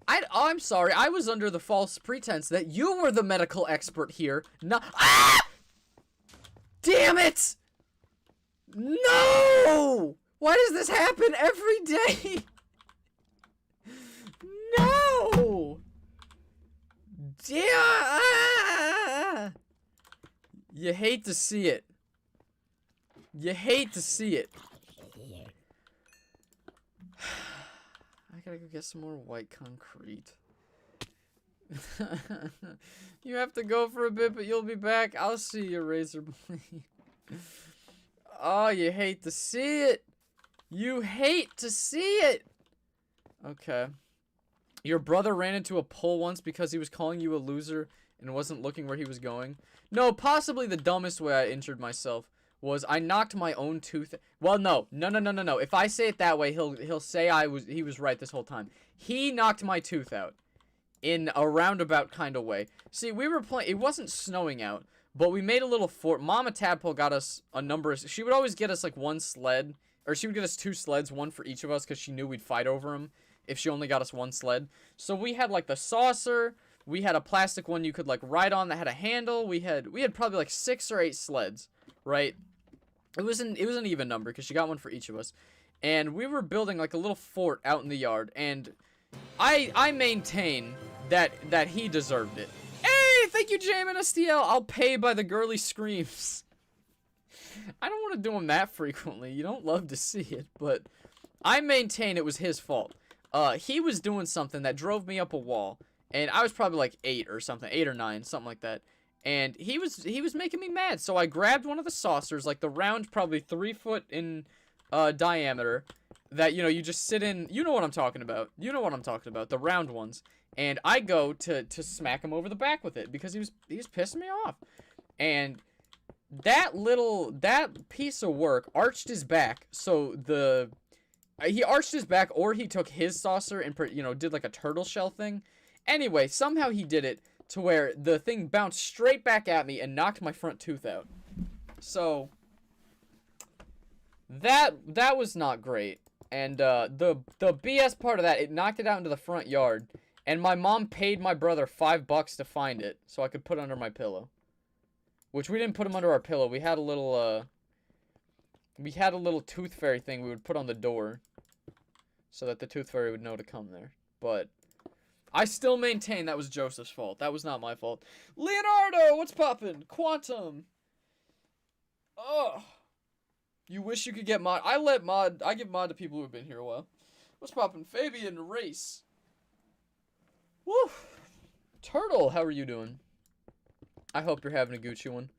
I'm sorry. I was under the false pretense that you were the medical expert here. No. Ah! Damn it! No! Why does this happen every day? No! Yeah! You hate to see it. You hate to see it. I gotta go get some more white concrete. You have to go for a bit, but you'll be back. I'll see you, Razor Blade. Oh, you hate to see it. You hate to see it. Okay. Your brother ran into a pole once because he was calling you a loser and wasn't looking where he was going. No, possibly the dumbest way I injured myself was I knocked my own tooth. Well, no. If I say it that way, he'll say he was right this whole time. He knocked my tooth out in a roundabout kind of way. See, we were playing. It wasn't snowing out, but we made a little fort. Mama Tadpole got us a number. She would always get us like one sled, or she would get us 2 sleds, one for each of us, because she knew we'd fight over them if she only got us 1 sled. So we had like the saucer. We had a plastic one you could like ride on that had a handle. We had probably like 6 or 8 sleds, right? It was an even number because she got one for each of us. And we were building like a little fort out in the yard, and I maintain that he deserved it. Hey, thank you, Jamin STL. I'll pay by the girly screams. I don't want to do him that frequently. You don't love to see it, but I maintain it was his fault. He was doing something that drove me up a wall, and I was probably like 8 or something, 8 or 9, something like that. And he was making me mad, so I grabbed one of the saucers, like the round, probably 3 foot in diameter, that, you know, you just sit in. You know what I'm talking about. You know what I'm talking about, the round ones. And I go to smack him over the back with it because he was pissing me off. And that piece of work arched his back, so he arched his back, or he took his saucer and, you know, did like a turtle shell thing. Anyway, somehow he did it to where the thing bounced straight back at me and knocked my front tooth out. So that was not great. And the BS part of that, it knocked it out into the front yard, and my mom paid my brother $5 to find it so I could put it under my pillow. Which we didn't put him under our pillow. We had a little tooth fairy thing we would put on the door so that the tooth fairy would know to come there. But I still maintain that was Joseph's fault. That was not my fault. Leonardo, what's poppin'? Quantum. Oh. You wish you could get mod. I give mod to people who have been here a while. What's poppin'? Fabian, Race. Woo. Turtle, how are you doing? I hope you're having a Gucci one.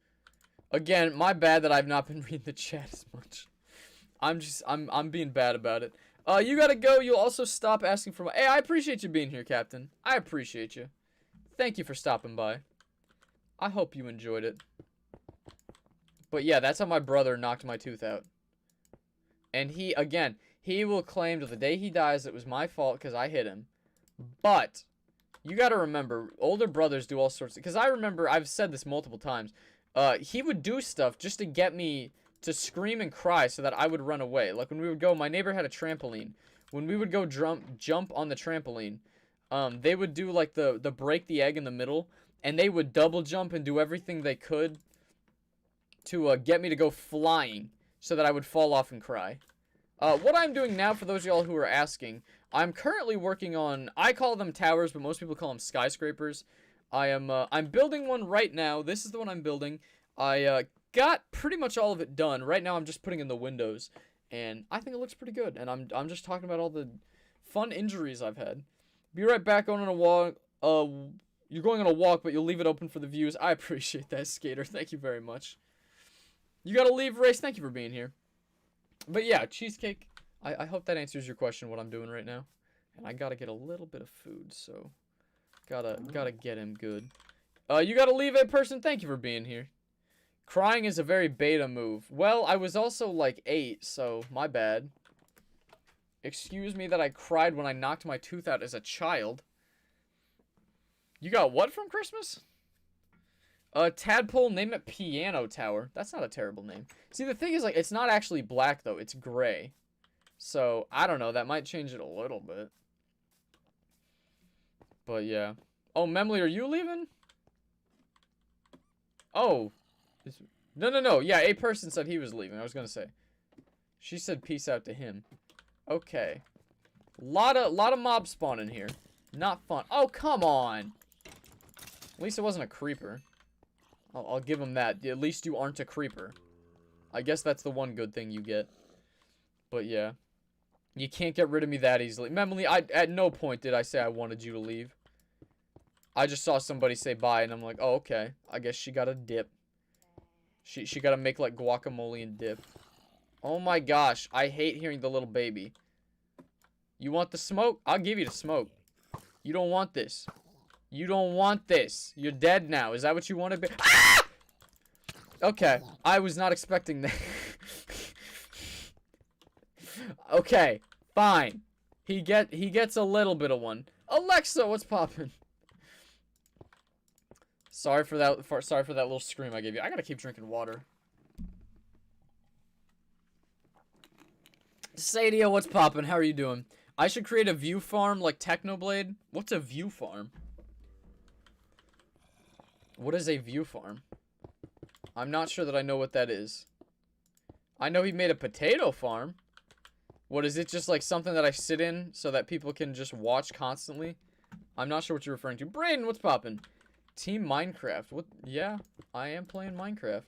Again, my bad that I've not been reading the chat as much. I'm being bad about it. You gotta go. You'll also stop asking for my... Hey, I appreciate you being here, Captain. I appreciate you. Thank you for stopping by. I hope you enjoyed it. But yeah, that's how my brother knocked my tooth out. And he will claim to the day he dies it was my fault because I hit him. But you gotta remember, older brothers do all sorts of... Because I remember, I've said this multiple times. He would do stuff just to get me to scream and cry so that I would run away. Like when we would go, my neighbor had a trampoline. When we would go jump on the trampoline, they would do like the break the egg in the middle, and they would double jump and do everything they could to get me to go flying so that I would fall off and cry. What I'm doing now, for those of y'all who are asking, I'm currently working on, I call them towers, but most people call them skyscrapers. I'm building one right now. This is the one I'm building. I got pretty much all of it done. Right now I'm just putting in the windows, and I think it looks pretty good. And I'm just talking about all the fun injuries I've had. Be right back, going on a walk. You're going on a walk, but you'll leave it open for the views. I appreciate that, Skater. Thank you very much. You gotta leave, Race. Thank you for being here. But yeah, cheesecake. I hope that answers your question, what I'm doing right now. And I gotta get a little bit of food, so gotta get him good. You gotta leave, a person. Thank you for being here. Crying is a very beta move. Well, I was also like 8, so my bad. Excuse me that I cried when I knocked my tooth out as a child. You got what from Christmas? Tadpole, name it Piano Tower. That's not a terrible name. See, the thing is, like, it's not actually black, though. It's gray. So, I don't know. That might change it a little bit. But, yeah. Oh, Memley, are you leaving? Oh. No. Yeah, a person said he was leaving. I was gonna say. She said peace out to him. Okay. Lot of mob spawning here. Not fun. Oh, come on. At least it wasn't a creeper. I'll give him that. At least you aren't a creeper. I guess that's the one good thing you get. But yeah. You can't get rid of me that easily. Memley, at no point did I say I wanted you to leave. I just saw somebody say bye, and I'm like, oh, okay. I guess she got a dip. She gotta make, like, guacamole and dip. Oh my gosh. I hate hearing the little baby. You want the smoke? I'll give you the smoke. You don't want this. You don't want this. You're dead now. Is that what you want to be? Ah! Okay. I was not expecting that. Okay. Fine. He gets a little bit of one. Alexa, what's poppin'? Sorry for that little scream I gave you. I gotta keep drinking water. Sadia, what's poppin'? How are you doing? I should create a view farm like Technoblade. What's a view farm? What is a view farm? I'm not sure that I know what that is. I know he made a potato farm. What is it, just like something that I sit in so that people can just watch constantly? I'm not sure what you're referring to. Brayden, what's poppin'? Team Minecraft. What? Yeah, I am playing Minecraft.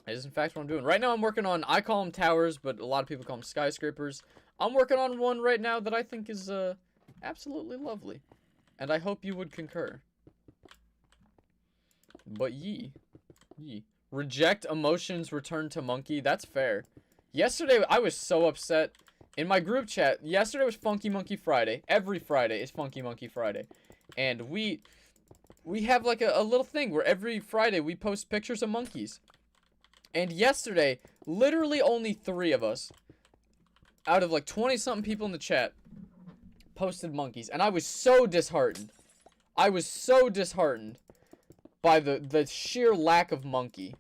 That is in fact what I'm doing. Right now I'm working on, I call them towers, but a lot of people call them skyscrapers. I'm working on one right now that I think is absolutely lovely. And I hope you would concur. But ye. Reject emotions, return to monkey. That's fair. Yesterday, I was so upset. In my group chat, yesterday was Funky Monkey Friday. Every Friday is Funky Monkey Friday. And we have like a little thing where every Friday we post pictures of monkeys. And yesterday, literally only 3 of us, out of like 20-something people in the chat, posted monkeys. And I was so disheartened. I was so disheartened by the sheer lack of monkey.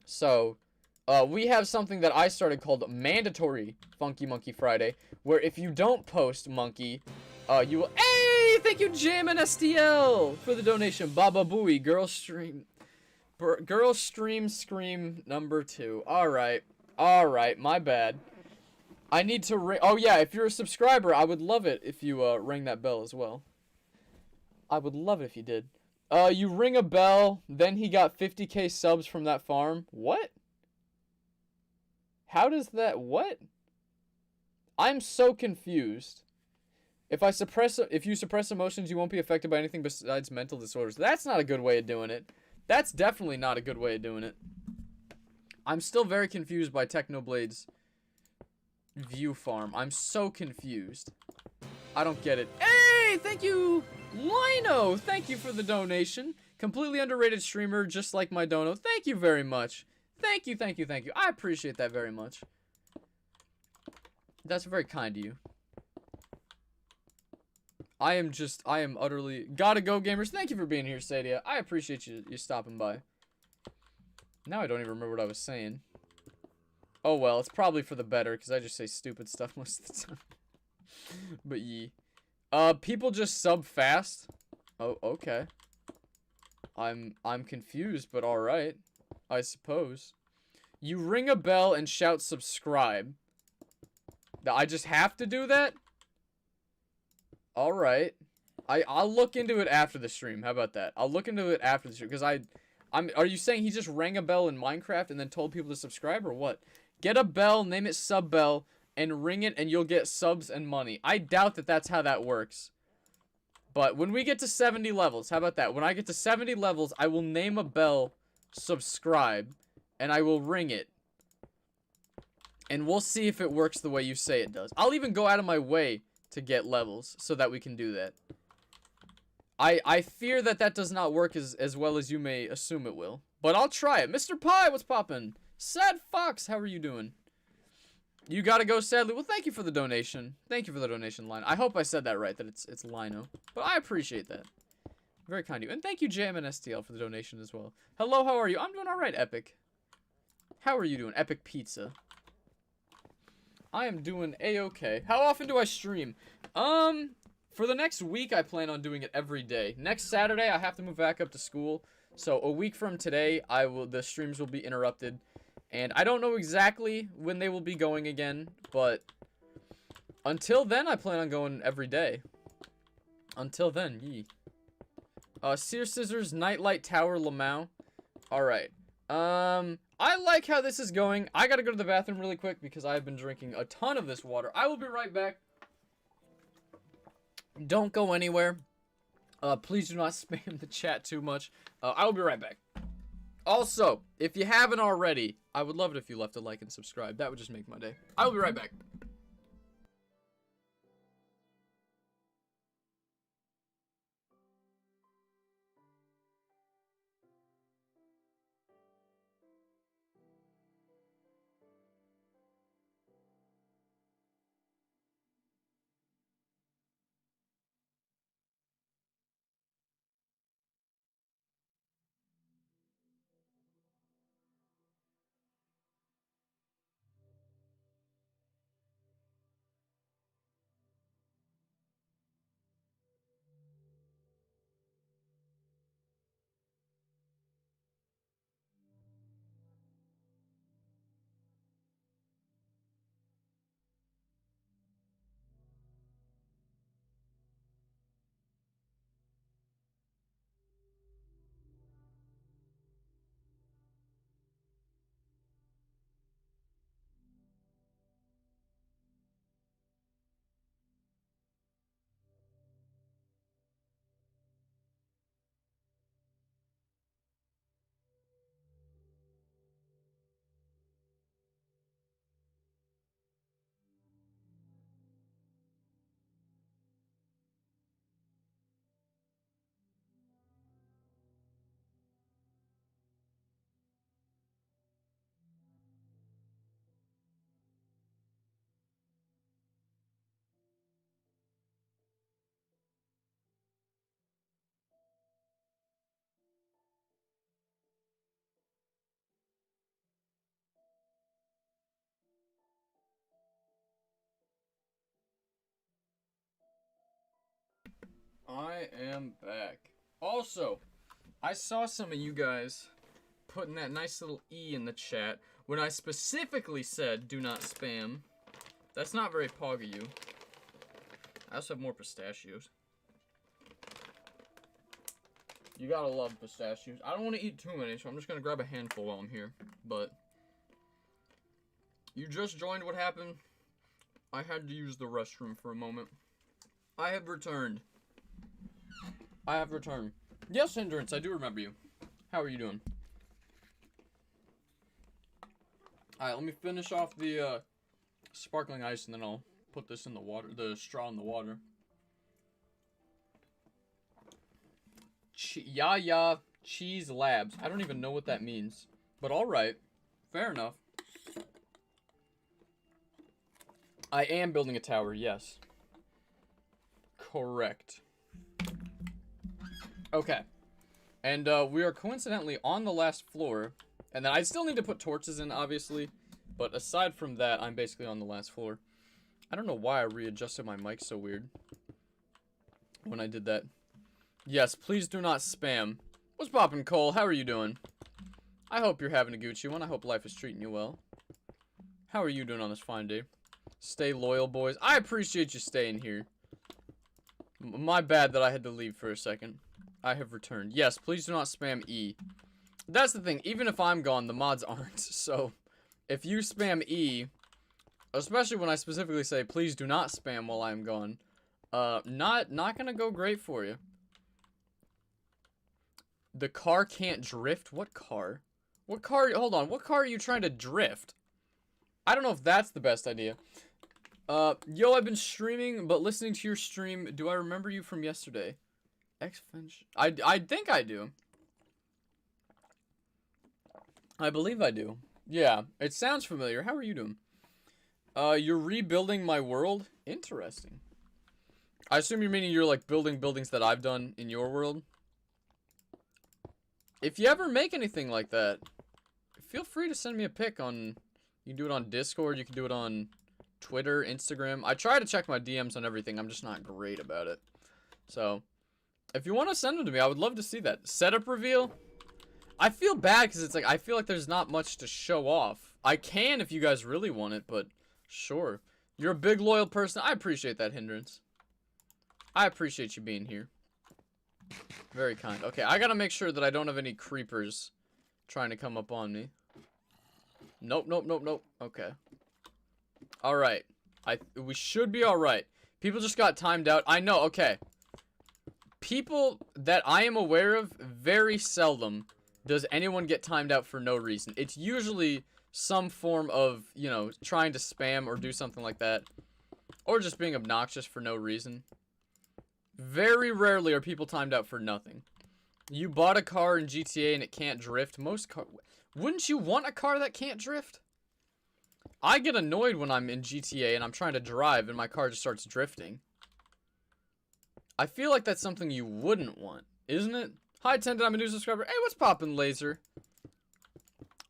So, we have something that I started called Mandatory Funky Monkey Friday, where if you don't post monkey, you will... Hey! Thank you, Jam and STL, for the donation. Baba Booey, Girl Stream Scream number 2. Alright, my bad. I need to ring. Oh yeah, if you're a subscriber, I would love it if you ring that bell as well. I would love it if you did. You ring a bell, then he got 50k subs from that farm. What? How does that, what? I'm so confused. If you suppress emotions, you won't be affected by anything besides mental disorders. That's not a good way of doing it. That's definitely not a good way of doing it. I'm still very confused by Technoblade's view farm. I'm so confused. I don't get it. Hey, thank you, Lino. Thank you for the donation. Completely underrated streamer, just like my dono. Thank you very much. Thank you, thank you, thank you. I appreciate that very much. That's very kind of you. I am utterly... Gotta go, gamers. Thank you for being here, Sadia. I appreciate you stopping by. Now I don't even remember what I was saying. Oh, well, it's probably for the better, because I just say stupid stuff most of the time. But ye. People just sub fast. Oh, okay. I'm confused, but alright. I suppose. You ring a bell and shout subscribe. I just have to do that? Alright. I'll look into it after the stream. How about that? I'll look into it after the stream. Because are you saying he just rang a bell in Minecraft and then told people to subscribe or what? Get a bell, name it sub bell, and ring it and you'll get subs and money. I doubt that that's how that works. But when we get to 70 levels, how about that? When I get to 70 levels, I will name a bell subscribe and I will ring it. And we'll see if it works the way you say it does. I'll even go out of my way to get levels so that we can do that. I fear that that does not work as well as you may assume it will. But I'll try it. Mr. Pie, what's poppin'? Sad Fox, how are you doing? You gotta go, sadly. Well, thank you for the donation. Thank you for the donation, Lino. I hope I said that right, that it's Lino. But I appreciate that. Very kind of you. And thank you, JMNSTL, for the donation as well. Hello, how are you? I'm doing alright, Epic. How are you doing, Epic Pizza? I am doing a-okay. How often do I stream? For the next week, I plan on doing it every day. Next Saturday, I have to move back up to school. So a week from today, the streams will be interrupted. And I don't know exactly when they will be going again, but until then, I plan on going every day. Until then, yee. Sear Scissors, Nightlight Tower, Lamau. Alright. I like how this is going. I gotta go to the bathroom really quick because I've been drinking a ton of this water. I will be right back. Don't go anywhere. Please do not spam the chat too much. I will be right back. Also, if you haven't already, I would love it if you left a like and subscribe. That would just make my day. I will be right back. I am back. Also, I saw some of you guys putting that nice little E in the chat when I specifically said do not spam. That's not very pog of you. I also have more pistachios. You gotta love pistachios. I don't want to eat too many, so I'm just gonna grab a handful while I'm here. But you just joined. What happened? I had to use the restroom for a moment. I have returned. I have returned. Yes, Hindrance, I do remember you. How are you doing? Alright, let me finish off the sparkling ice, and then I'll put this in the water, the straw in the water. Ya Cheese Labs. I don't even know what that means. But alright. Fair enough. I am building a tower, yes. Correct. Okay. And we are coincidentally on the last floor. And then I still need to put torches in, obviously. But aside from that, I'm basically on the last floor. I don't know why I readjusted my mic so weird when I did that. Yes, please do not spam. What's poppin', Cole? How are you doing? I hope you're having a Gucci one. I hope life is treating you well. How are you doing on this fine day? Stay loyal, boys. I appreciate you staying here. My bad that I had to leave for a second. I have returned. Yes, please do not spam E. That's the thing. Even if I'm gone, the mods aren't. So, if you spam E, especially when I specifically say, please do not spam while I'm gone, not gonna go great for you. The car can't drift? What car? What car? Hold on. What car are you trying to drift? I don't know if that's the best idea. Yo, I've been streaming, but listening to your stream, do I remember you from yesterday? I think I do. I believe I do. Yeah, it sounds familiar. How are you doing? You're rebuilding my world? Interesting. I assume you're meaning you're, like, building buildings that I've done in your world? If you ever make anything like that, feel free to send me a pic on... You can do it on Discord, you can do it on Twitter, Instagram. I try to check my DMs on everything, I'm just not great about it. So, if you want to send them to me, I would love to see that. Setup reveal? I feel bad because it's like, I feel like there's not much to show off. I can if you guys really want it, but sure. You're a big loyal person. I appreciate that, Hindrance. I appreciate you being here. Very kind. Okay, I gotta make sure that I don't have any creepers trying to come up on me. Nope, nope, nope, nope. Okay. Alright. We should be alright. People just got timed out. I know, okay. People that I am aware of, very seldom does anyone get timed out for no reason. It's usually some form of, you know, trying to spam or do something like that. Or just being obnoxious for no reason. Very rarely are people timed out for nothing. You bought a car in GTA and it can't drift. Wouldn't you want a car that can't drift? I get annoyed when I'm in GTA and I'm trying to drive and my car just starts drifting. I feel like that's something you wouldn't want, isn't it? Hi, Tended, I'm a new subscriber. Hey, what's poppin', Laser?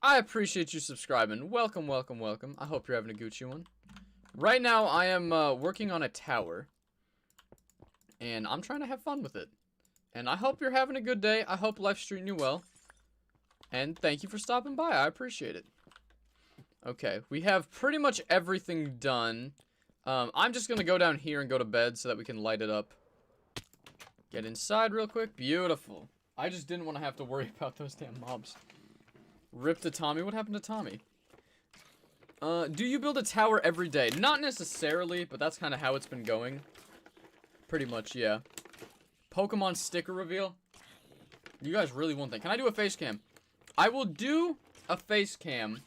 I appreciate you subscribing. Welcome, welcome, welcome. I hope you're having a Gucci one. Right now, I am working on a tower. And I'm trying to have fun with it. And I hope you're having a good day. I hope life's treating you well. And thank you for stopping by. I appreciate it. Okay, we have pretty much everything done. I'm just going to go down here and go to bed so that we can light it up. Get inside real quick. Beautiful. I just didn't want to have to worry about those damn mobs. Rip to Tommy. What happened to Tommy? Do you build a tower every day? Not necessarily, but that's kind of how it's been going. Pretty much, yeah. Pokemon sticker reveal? You guys really want that. Can I do a face cam? I will do a face cam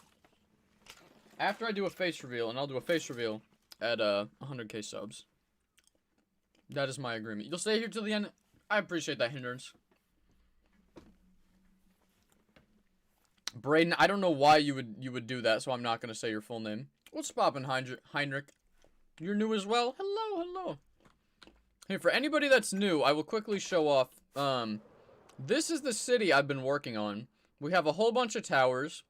after I do a face reveal, and I'll do a face reveal at 100k subs. That is my agreement. You'll stay here till the end? I appreciate that, Hindrance. Braden, I don't know why you would do that, so I'm not going to say your full name. What's poppin', Heinrich? You're new as well? Hello, hello. Hey, for anybody that's new, I will quickly show off. This is the city I've been working on. We have a whole bunch of towers.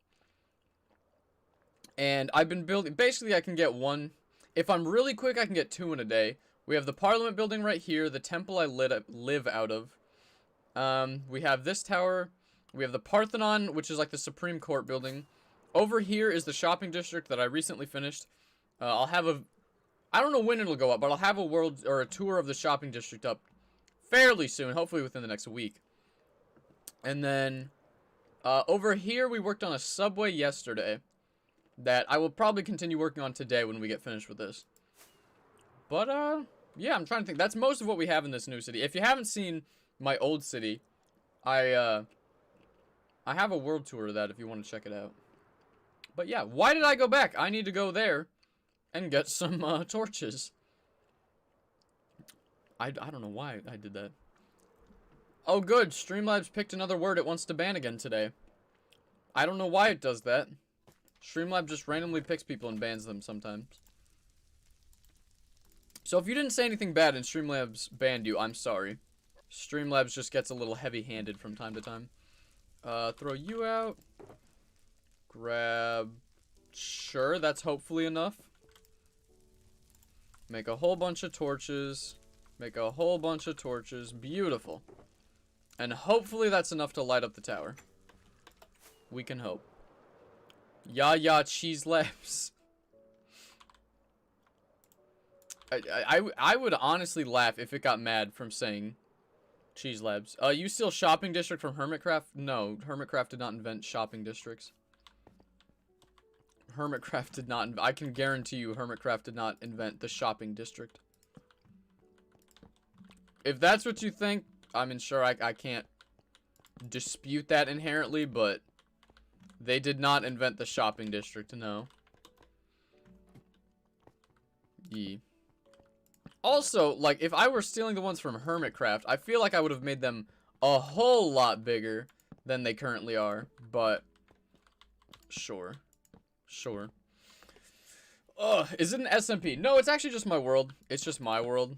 And I've been building... Basically, I can get one. If I'm really quick, I can get two in a day. We have the Parliament building right here. The temple I live out of. We have this tower. We have the Parthenon, which is like the Supreme Court building. Over here is the shopping district that I recently finished. I'll have I don't know when it'll go up, but I'll have a world or a tour of the shopping district up fairly soon, hopefully within the next week. And then over here, we worked on a subway yesterday that I will probably continue working on today when we get finished with this. But, yeah, I'm trying to think. That's most of what we have in this new city. If you haven't seen my old city, I have a world tour of that if you want to check it out. But, yeah, why did I go back? I need to go there and get some torches. I don't know why I did that. Oh, good. Streamlabs picked another word it wants to ban again today. I don't know why it does that. Streamlabs just randomly picks people and bans them sometimes. So if you didn't say anything bad and Streamlabs banned you, I'm sorry. Streamlabs just gets a little heavy-handed from time to time. Throw you out. Grab... Sure, that's hopefully enough. Make a whole bunch of torches. Make a whole bunch of torches. Beautiful. And hopefully that's enough to light up the tower. We can hope. Ya cheese labs. I would honestly laugh if it got mad from saying cheese labs. You steal shopping district from Hermitcraft? No, Hermitcraft did not invent shopping districts. Hermitcraft did not. I can guarantee you Hermitcraft did not invent the shopping district. If that's what you think, I mean, sure, I can't dispute that inherently, but they did not invent the shopping district, no. Yee. Also, like, if I were stealing the ones from Hermitcraft, I feel like I would have made them a whole lot bigger than they currently are, but sure. Sure. Ugh, is it an SMP? No, it's actually just my world. It's just my world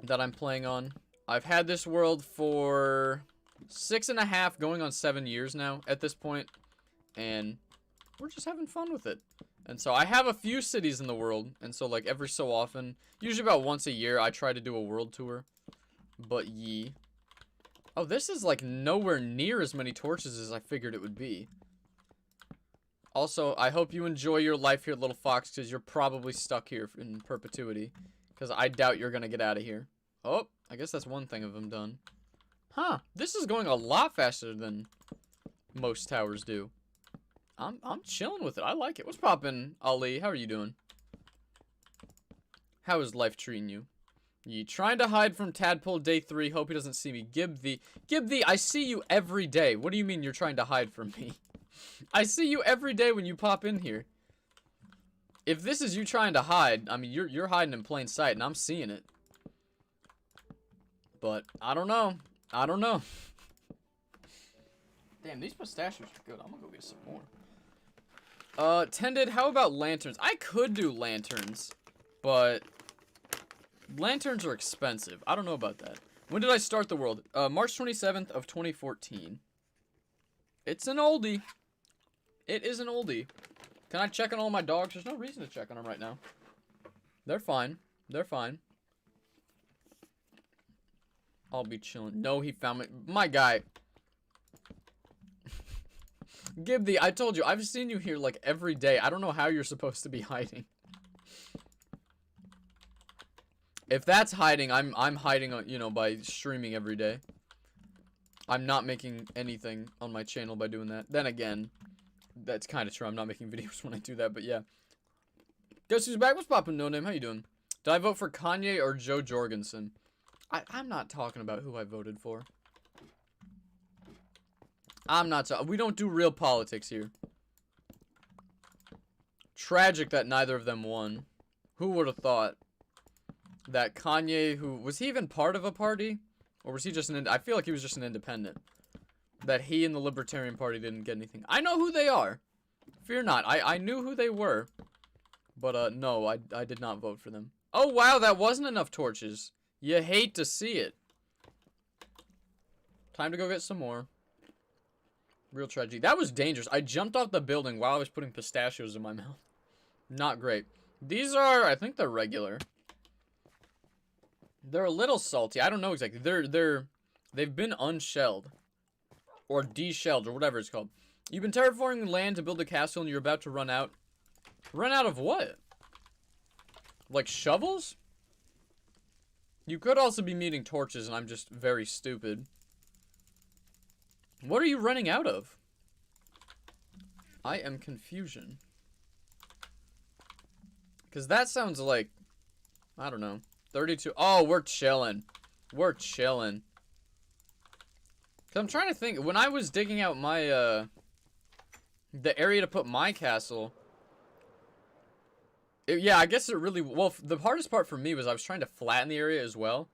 that I'm playing on. I've had this world for 6.5, going on 7 years now at this point, and we're just having fun with it. And so I have a few cities in the world, and so like every so often, usually about once a year, I try to do a world tour. But yee. Oh, this is like nowhere near as many torches as I figured it would be. Also, I hope you enjoy your life here, little fox, because you're probably stuck here in perpetuity. Because I doubt you're going to get out of here. Oh, I guess that's one thing of them done. Huh, this is going a lot faster than most towers do. I'm chilling with it. I like it. What's poppin', Ali? How are you doing? How is life treating you? You trying to hide from Tadpole day 3. Hope he doesn't see me. Gib thee, I see you every day. What do you mean you're trying to hide from me? I see you every day when you pop in here. If this is you trying to hide, I mean, you're hiding in plain sight, and I'm seeing it. But, I don't know. I don't know. Damn, these pistachios are good. I'm gonna go get some more. Tended, how about lanterns? I could do lanterns, but lanterns are expensive. I don't know about that. When did I start the world? March 27th of 2014. It's an oldie. It is an oldie. Can I check on all my dogs? There's no reason to check on them right now. They're fine. They're fine. I'll be chilling. No, he found me. My guy. Gib I told you, I've seen you here like every day. I don't know how you're supposed to be hiding. If that's hiding, I'm hiding, you know, by streaming every day. I'm not making anything on my channel by doing that. Then again, that's kind of true. I'm not making videos when I do that, but yeah. Guess who's back? What's poppin', No Name? How you doing? Did I vote for Kanye or Joe Jorgensen? I'm not talking about who I voted for. I'm not we don't do real politics here. Tragic that neither of them won. Who would have thought that Kanye, who was he even part of a party? Or was he just I feel like he was just an independent. That he and the Libertarian Party didn't get anything. I know who they are. Fear not. I knew who they were. But, no, I did not vote for them. Oh, wow, that wasn't enough torches. You hate to see it. Time to go get some more. Real tragedy. That was dangerous. I jumped off the building while I was putting pistachios in my mouth. Not great. These are, I think they're regular. They're a little salty. I don't know exactly. They've been unshelled. Or deshelled, or whatever it's called. You've been terraforming land to build a castle and you're about to run out. Run out of what? Like shovels? You could also be needing torches, and I'm just very stupid. What are you running out of? I am confusion. Because that sounds like, I don't know, 32. Oh, we're chilling. We're chilling. Because I'm trying to think. When I was digging out my, the area to put my castle. Yeah, I guess it really, well, the hardest part for me was I was trying to flatten the area as well.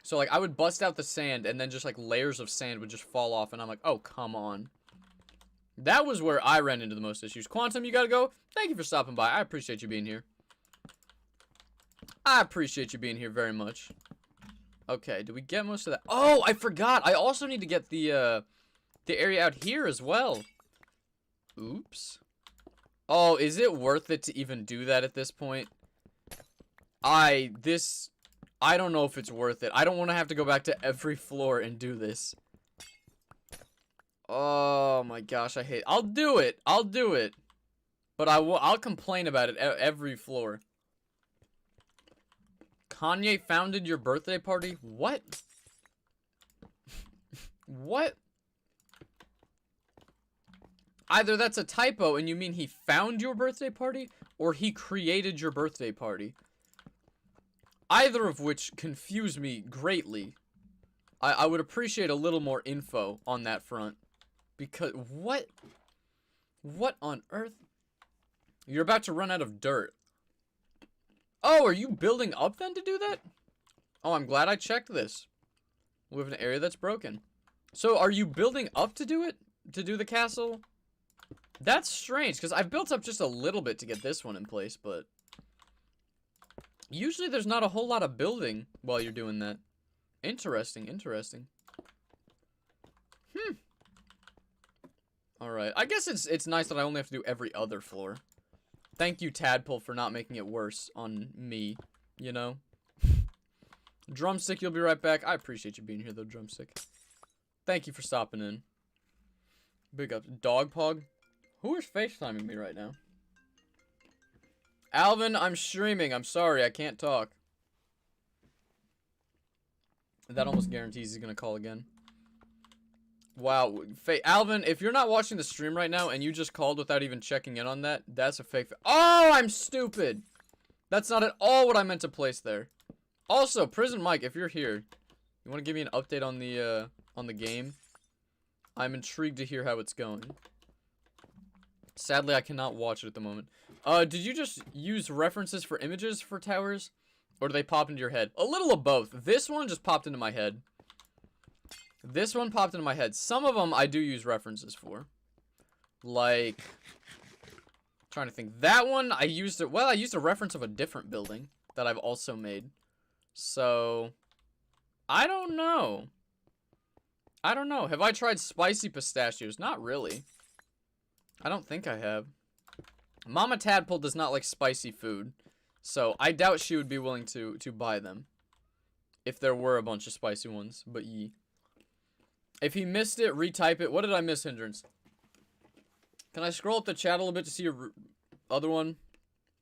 So, like, I would bust out the sand, and then just, like, layers of sand would just fall off, and I'm like, oh, come on. That was where I ran into the most issues. Quantum, you gotta go. Thank you for stopping by. I appreciate you being here. I appreciate you being here very much. Okay, did we get most of that? Oh, I forgot. I also need to get the area out here as well. Oops. Oh, is it worth it to even do that at this point? I don't know if it's worth it. I don't want to have to go back to every floor and do this. Oh my gosh, I hate. I'll do it. I'll do it. But I'll complain about it every floor. Kanye founded your birthday party? What? What? Either that's a typo and you mean he found your birthday party, or he created your birthday party. Either of which confuse me greatly. I would appreciate a little more info on that front. Because, what? What on earth? You're about to run out of dirt. Oh, are you building up then to do that? Oh, I'm glad I checked this. We have an area that's broken. So, are you building up to do it? To do the castle? That's strange, because I've built up just a little bit to get this one in place, but... Usually there's not a whole lot of building while you're doing that. Interesting, interesting. Alright, I guess it's nice that I only have to do every other floor. Thank you, Tadpole, for not making it worse on me, you know? Drumstick, you'll be right back. I appreciate you being here, though, Drumstick. Thank you for stopping in. Big up. Dogpog? Who is FaceTiming me right now? Alvin, I'm streaming. I'm sorry, I can't talk. That almost guarantees he's gonna call again. Wow. Alvin, if you're not watching the stream right now and you just called without even checking in on that, that's a fake. Oh, I'm stupid. That's not at all what I meant to place there. Also, Prison Mike, if you're here, you want to give me an update on the game? I'm intrigued to hear how it's going. Sadly, I cannot watch it at the moment. Did you just use references for images for towers? Or do they pop into your head? A little of both. This one just popped into my head. This one popped into my head. Some of them I do use references for. Like, trying to think. That one I used it. Well, I used a reference of a different building that I've also made. So, I don't know. I don't know. Have I tried spicy pistachios? Not really. I don't think I have. Mama Tadpole does not like spicy food. So, I doubt she would be willing to buy them. If there were a bunch of spicy ones. But ye. If he missed it, retype it. What did I miss, Hindrance? Can I scroll up the chat a little bit to see your other one?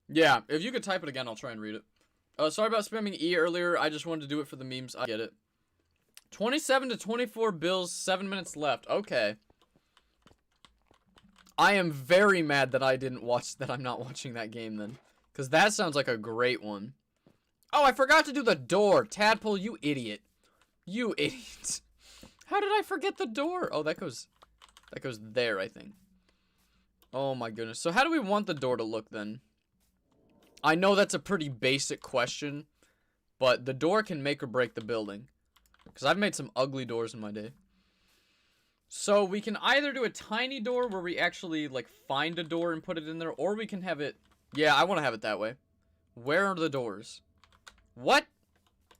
Yeah, if you could type it again, I'll try and read it. Sorry about spamming E earlier. I just wanted to do it for the memes. I get it. 27 to 24 bills, 7 minutes left. Okay. I am very mad that I didn't watch, that I'm not watching that game then. Because that sounds like a great one. Oh, I forgot to do the door. Tadpole, you idiot. You idiot. How did I forget the door? Oh, that goes there, I think. Oh my goodness. So how do we want the door to look then? I know that's a pretty basic question, but the door can make or break the building. Because I've made some ugly doors in my day. So we can either do a tiny door where we actually, like, find a door and put it in there, or we can have it... Yeah, I want to have it that way. Where are the doors? What?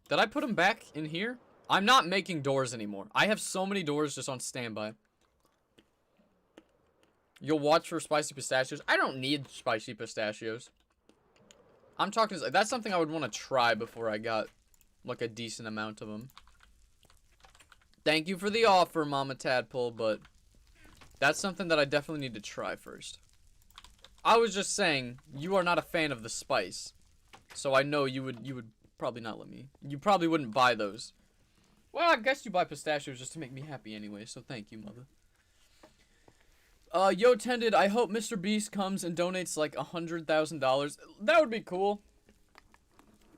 Did I put them back in here? I'm not making doors anymore. I have so many doors just on standby. You'll watch for spicy pistachios? I don't need spicy pistachios. I'm talking... That's something I would want to try before I got, like, a decent amount of them. Thank you for the offer, Mama Tadpole, but that's something that I definitely need to try first. I was just saying, you are not a fan of the spice. So I know you would probably not let me. You probably wouldn't buy those. Well, I guess you buy pistachios just to make me happy anyway, so thank you, mother. Yo, Tended, I hope Mr. Beast comes and donates like $100,000. That would be cool.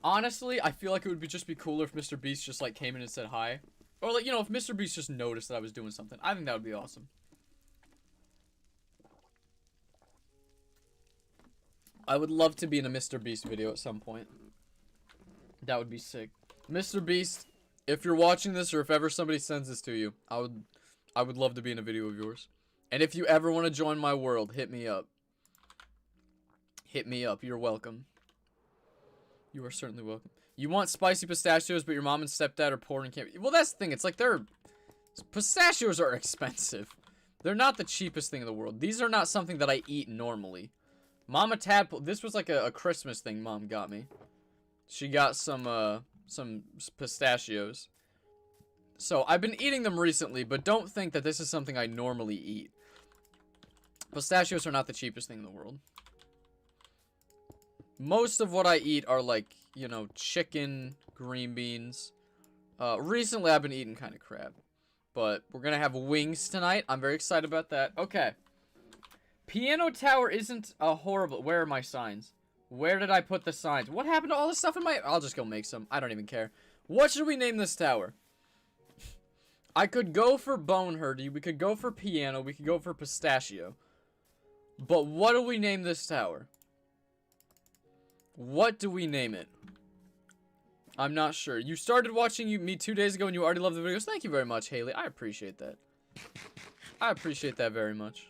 Honestly, I feel like it would just be cooler if Mr. Beast just like came in and said hi. Or like, you know, if Mr. Beast just noticed that I was doing something. I think that would be awesome. I would love to be in a Mr. Beast video at some point. That would be sick. Mr. Beast, if you're watching this or if ever somebody sends this to you, I would love to be in a video of yours. And if you ever want to join my world, hit me up. Hit me up. You're welcome. You are certainly welcome. You want spicy pistachios, but your mom and stepdad are poor and can't... Well, that's the thing. It's like pistachios are expensive. They're not the cheapest thing in the world. These are not something that I eat normally. Mama Tadpole... This was like a Christmas thing Mom got me. She got some pistachios. So, I've been eating them recently, but don't think that this is something I normally eat. Pistachios are not the cheapest thing in the world. Most of what I eat are like, you know, chicken, green beans. Recently I've been eating kind of crap. But we're gonna have wings tonight. I'm very excited about that. Okay. Piano tower isn't a horrible... Where are my signs? Where did I put the signs? What happened to all the stuff in my... I'll just go make some. I don't even care. What should we name this tower? I could go for bone hurdy. We could go for piano. We could go for pistachio. But what do we name this tower? What do we name it? I'm not sure. You started watching me 2 days ago and you already love the videos. Thank you very much, Haley. I appreciate that. I appreciate that very much.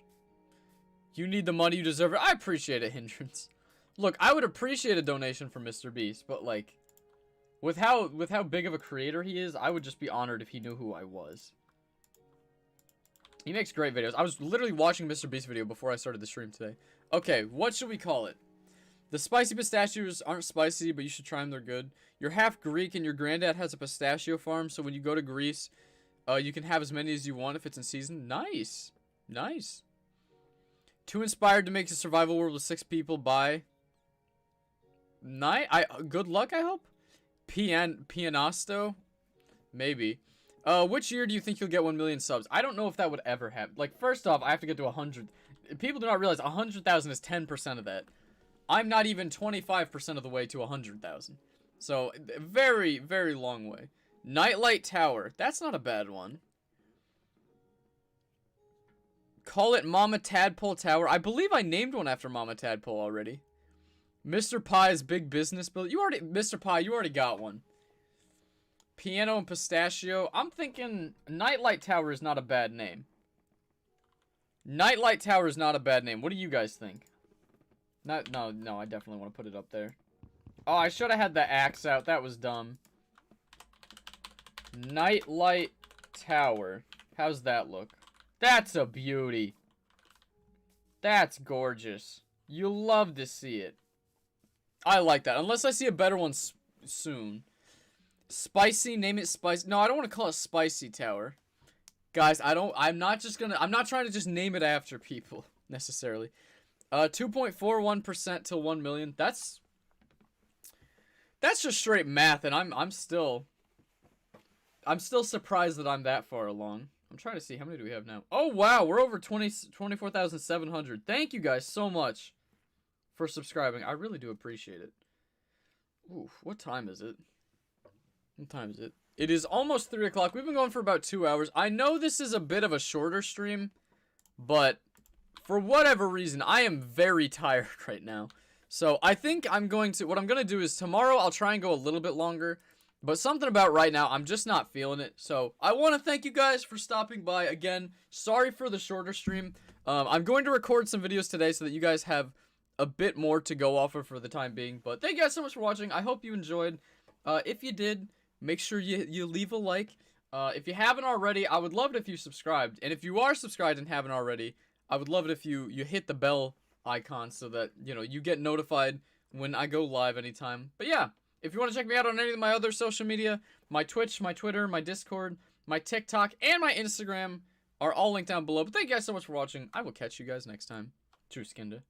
You need the money, you deserve it. I appreciate it, Hindrance. Look, I would appreciate a donation from Mr. Beast, but like, with how big of a creator he is, I would just be honored if he knew who I was. He makes great videos. I was literally watching Mr. Beast video before I started the stream today. Okay, what should we call it? The spicy pistachios aren't spicy, but you should try them. They're good. You're half Greek, and your granddad has a pistachio farm, so when you go to Greece, you can have as many as you want if it's in season. Nice. Nice. Too inspired to make a survival world with 6 people. Bye. Good luck, I hope? Pianasto? Maybe. Which year do you think you'll get 1 million subs? I don't know if that would ever happen. Like, first off, I have to get to 100. People do not realize 100,000 is 10% of that. I'm not even 25% of the way to 100,000. So, very, very long way. Nightlight Tower. That's not a bad one. Call it Mama Tadpole Tower. I believe I named one after Mama Tadpole already. Mr. Pie's Big Business Build. Mr. Pie, you already got one. Piano and Pistachio. I'm thinking Nightlight Tower is not a bad name. Nightlight Tower is not a bad name. What do you guys think? No, I definitely want to put it up there. Oh, I should have had the axe out. That was dumb. Nightlight Tower. How's that look? That's a beauty. That's gorgeous. You'll love to see it. I like that. Unless I see a better one soon. Spicy, name it Spicy. No, I don't want to call it Spicy Tower. Guys, I'm not trying to just name it after people, necessarily. 2.41% till 1 million. That's just straight math, and I'm still surprised that I'm that far along. I'm trying to see, how many do we have now? Oh, wow, we're over 24,700. Thank you guys so much for subscribing. I really do appreciate it. Ooh, what time is it? What time is it? It is almost 3 o'clock. We've been going for about 2 hours. I know this is a bit of a shorter stream, but for whatever reason, I am very tired right now. So I think what I'm going to do is tomorrow I'll try and go a little bit longer. But something about right now, I'm just not feeling it. So I want to thank you guys for stopping by again. Sorry for the shorter stream. I'm going to record some videos today so that you guys have a bit more to go off of for the time being. But thank you guys so much for watching. I hope you enjoyed. If you did, make sure you leave a like. If you haven't already, I would love it if you subscribed. And if you are subscribed and haven't already, I would love it if you hit the bell icon so that, you get notified when I go live anytime. But yeah. If you want to check me out on any of my other social media, my Twitch, my Twitter, my Discord, my TikTok, and my Instagram are all linked down below. But thank you guys so much for watching. I will catch you guys next time. True Skinda.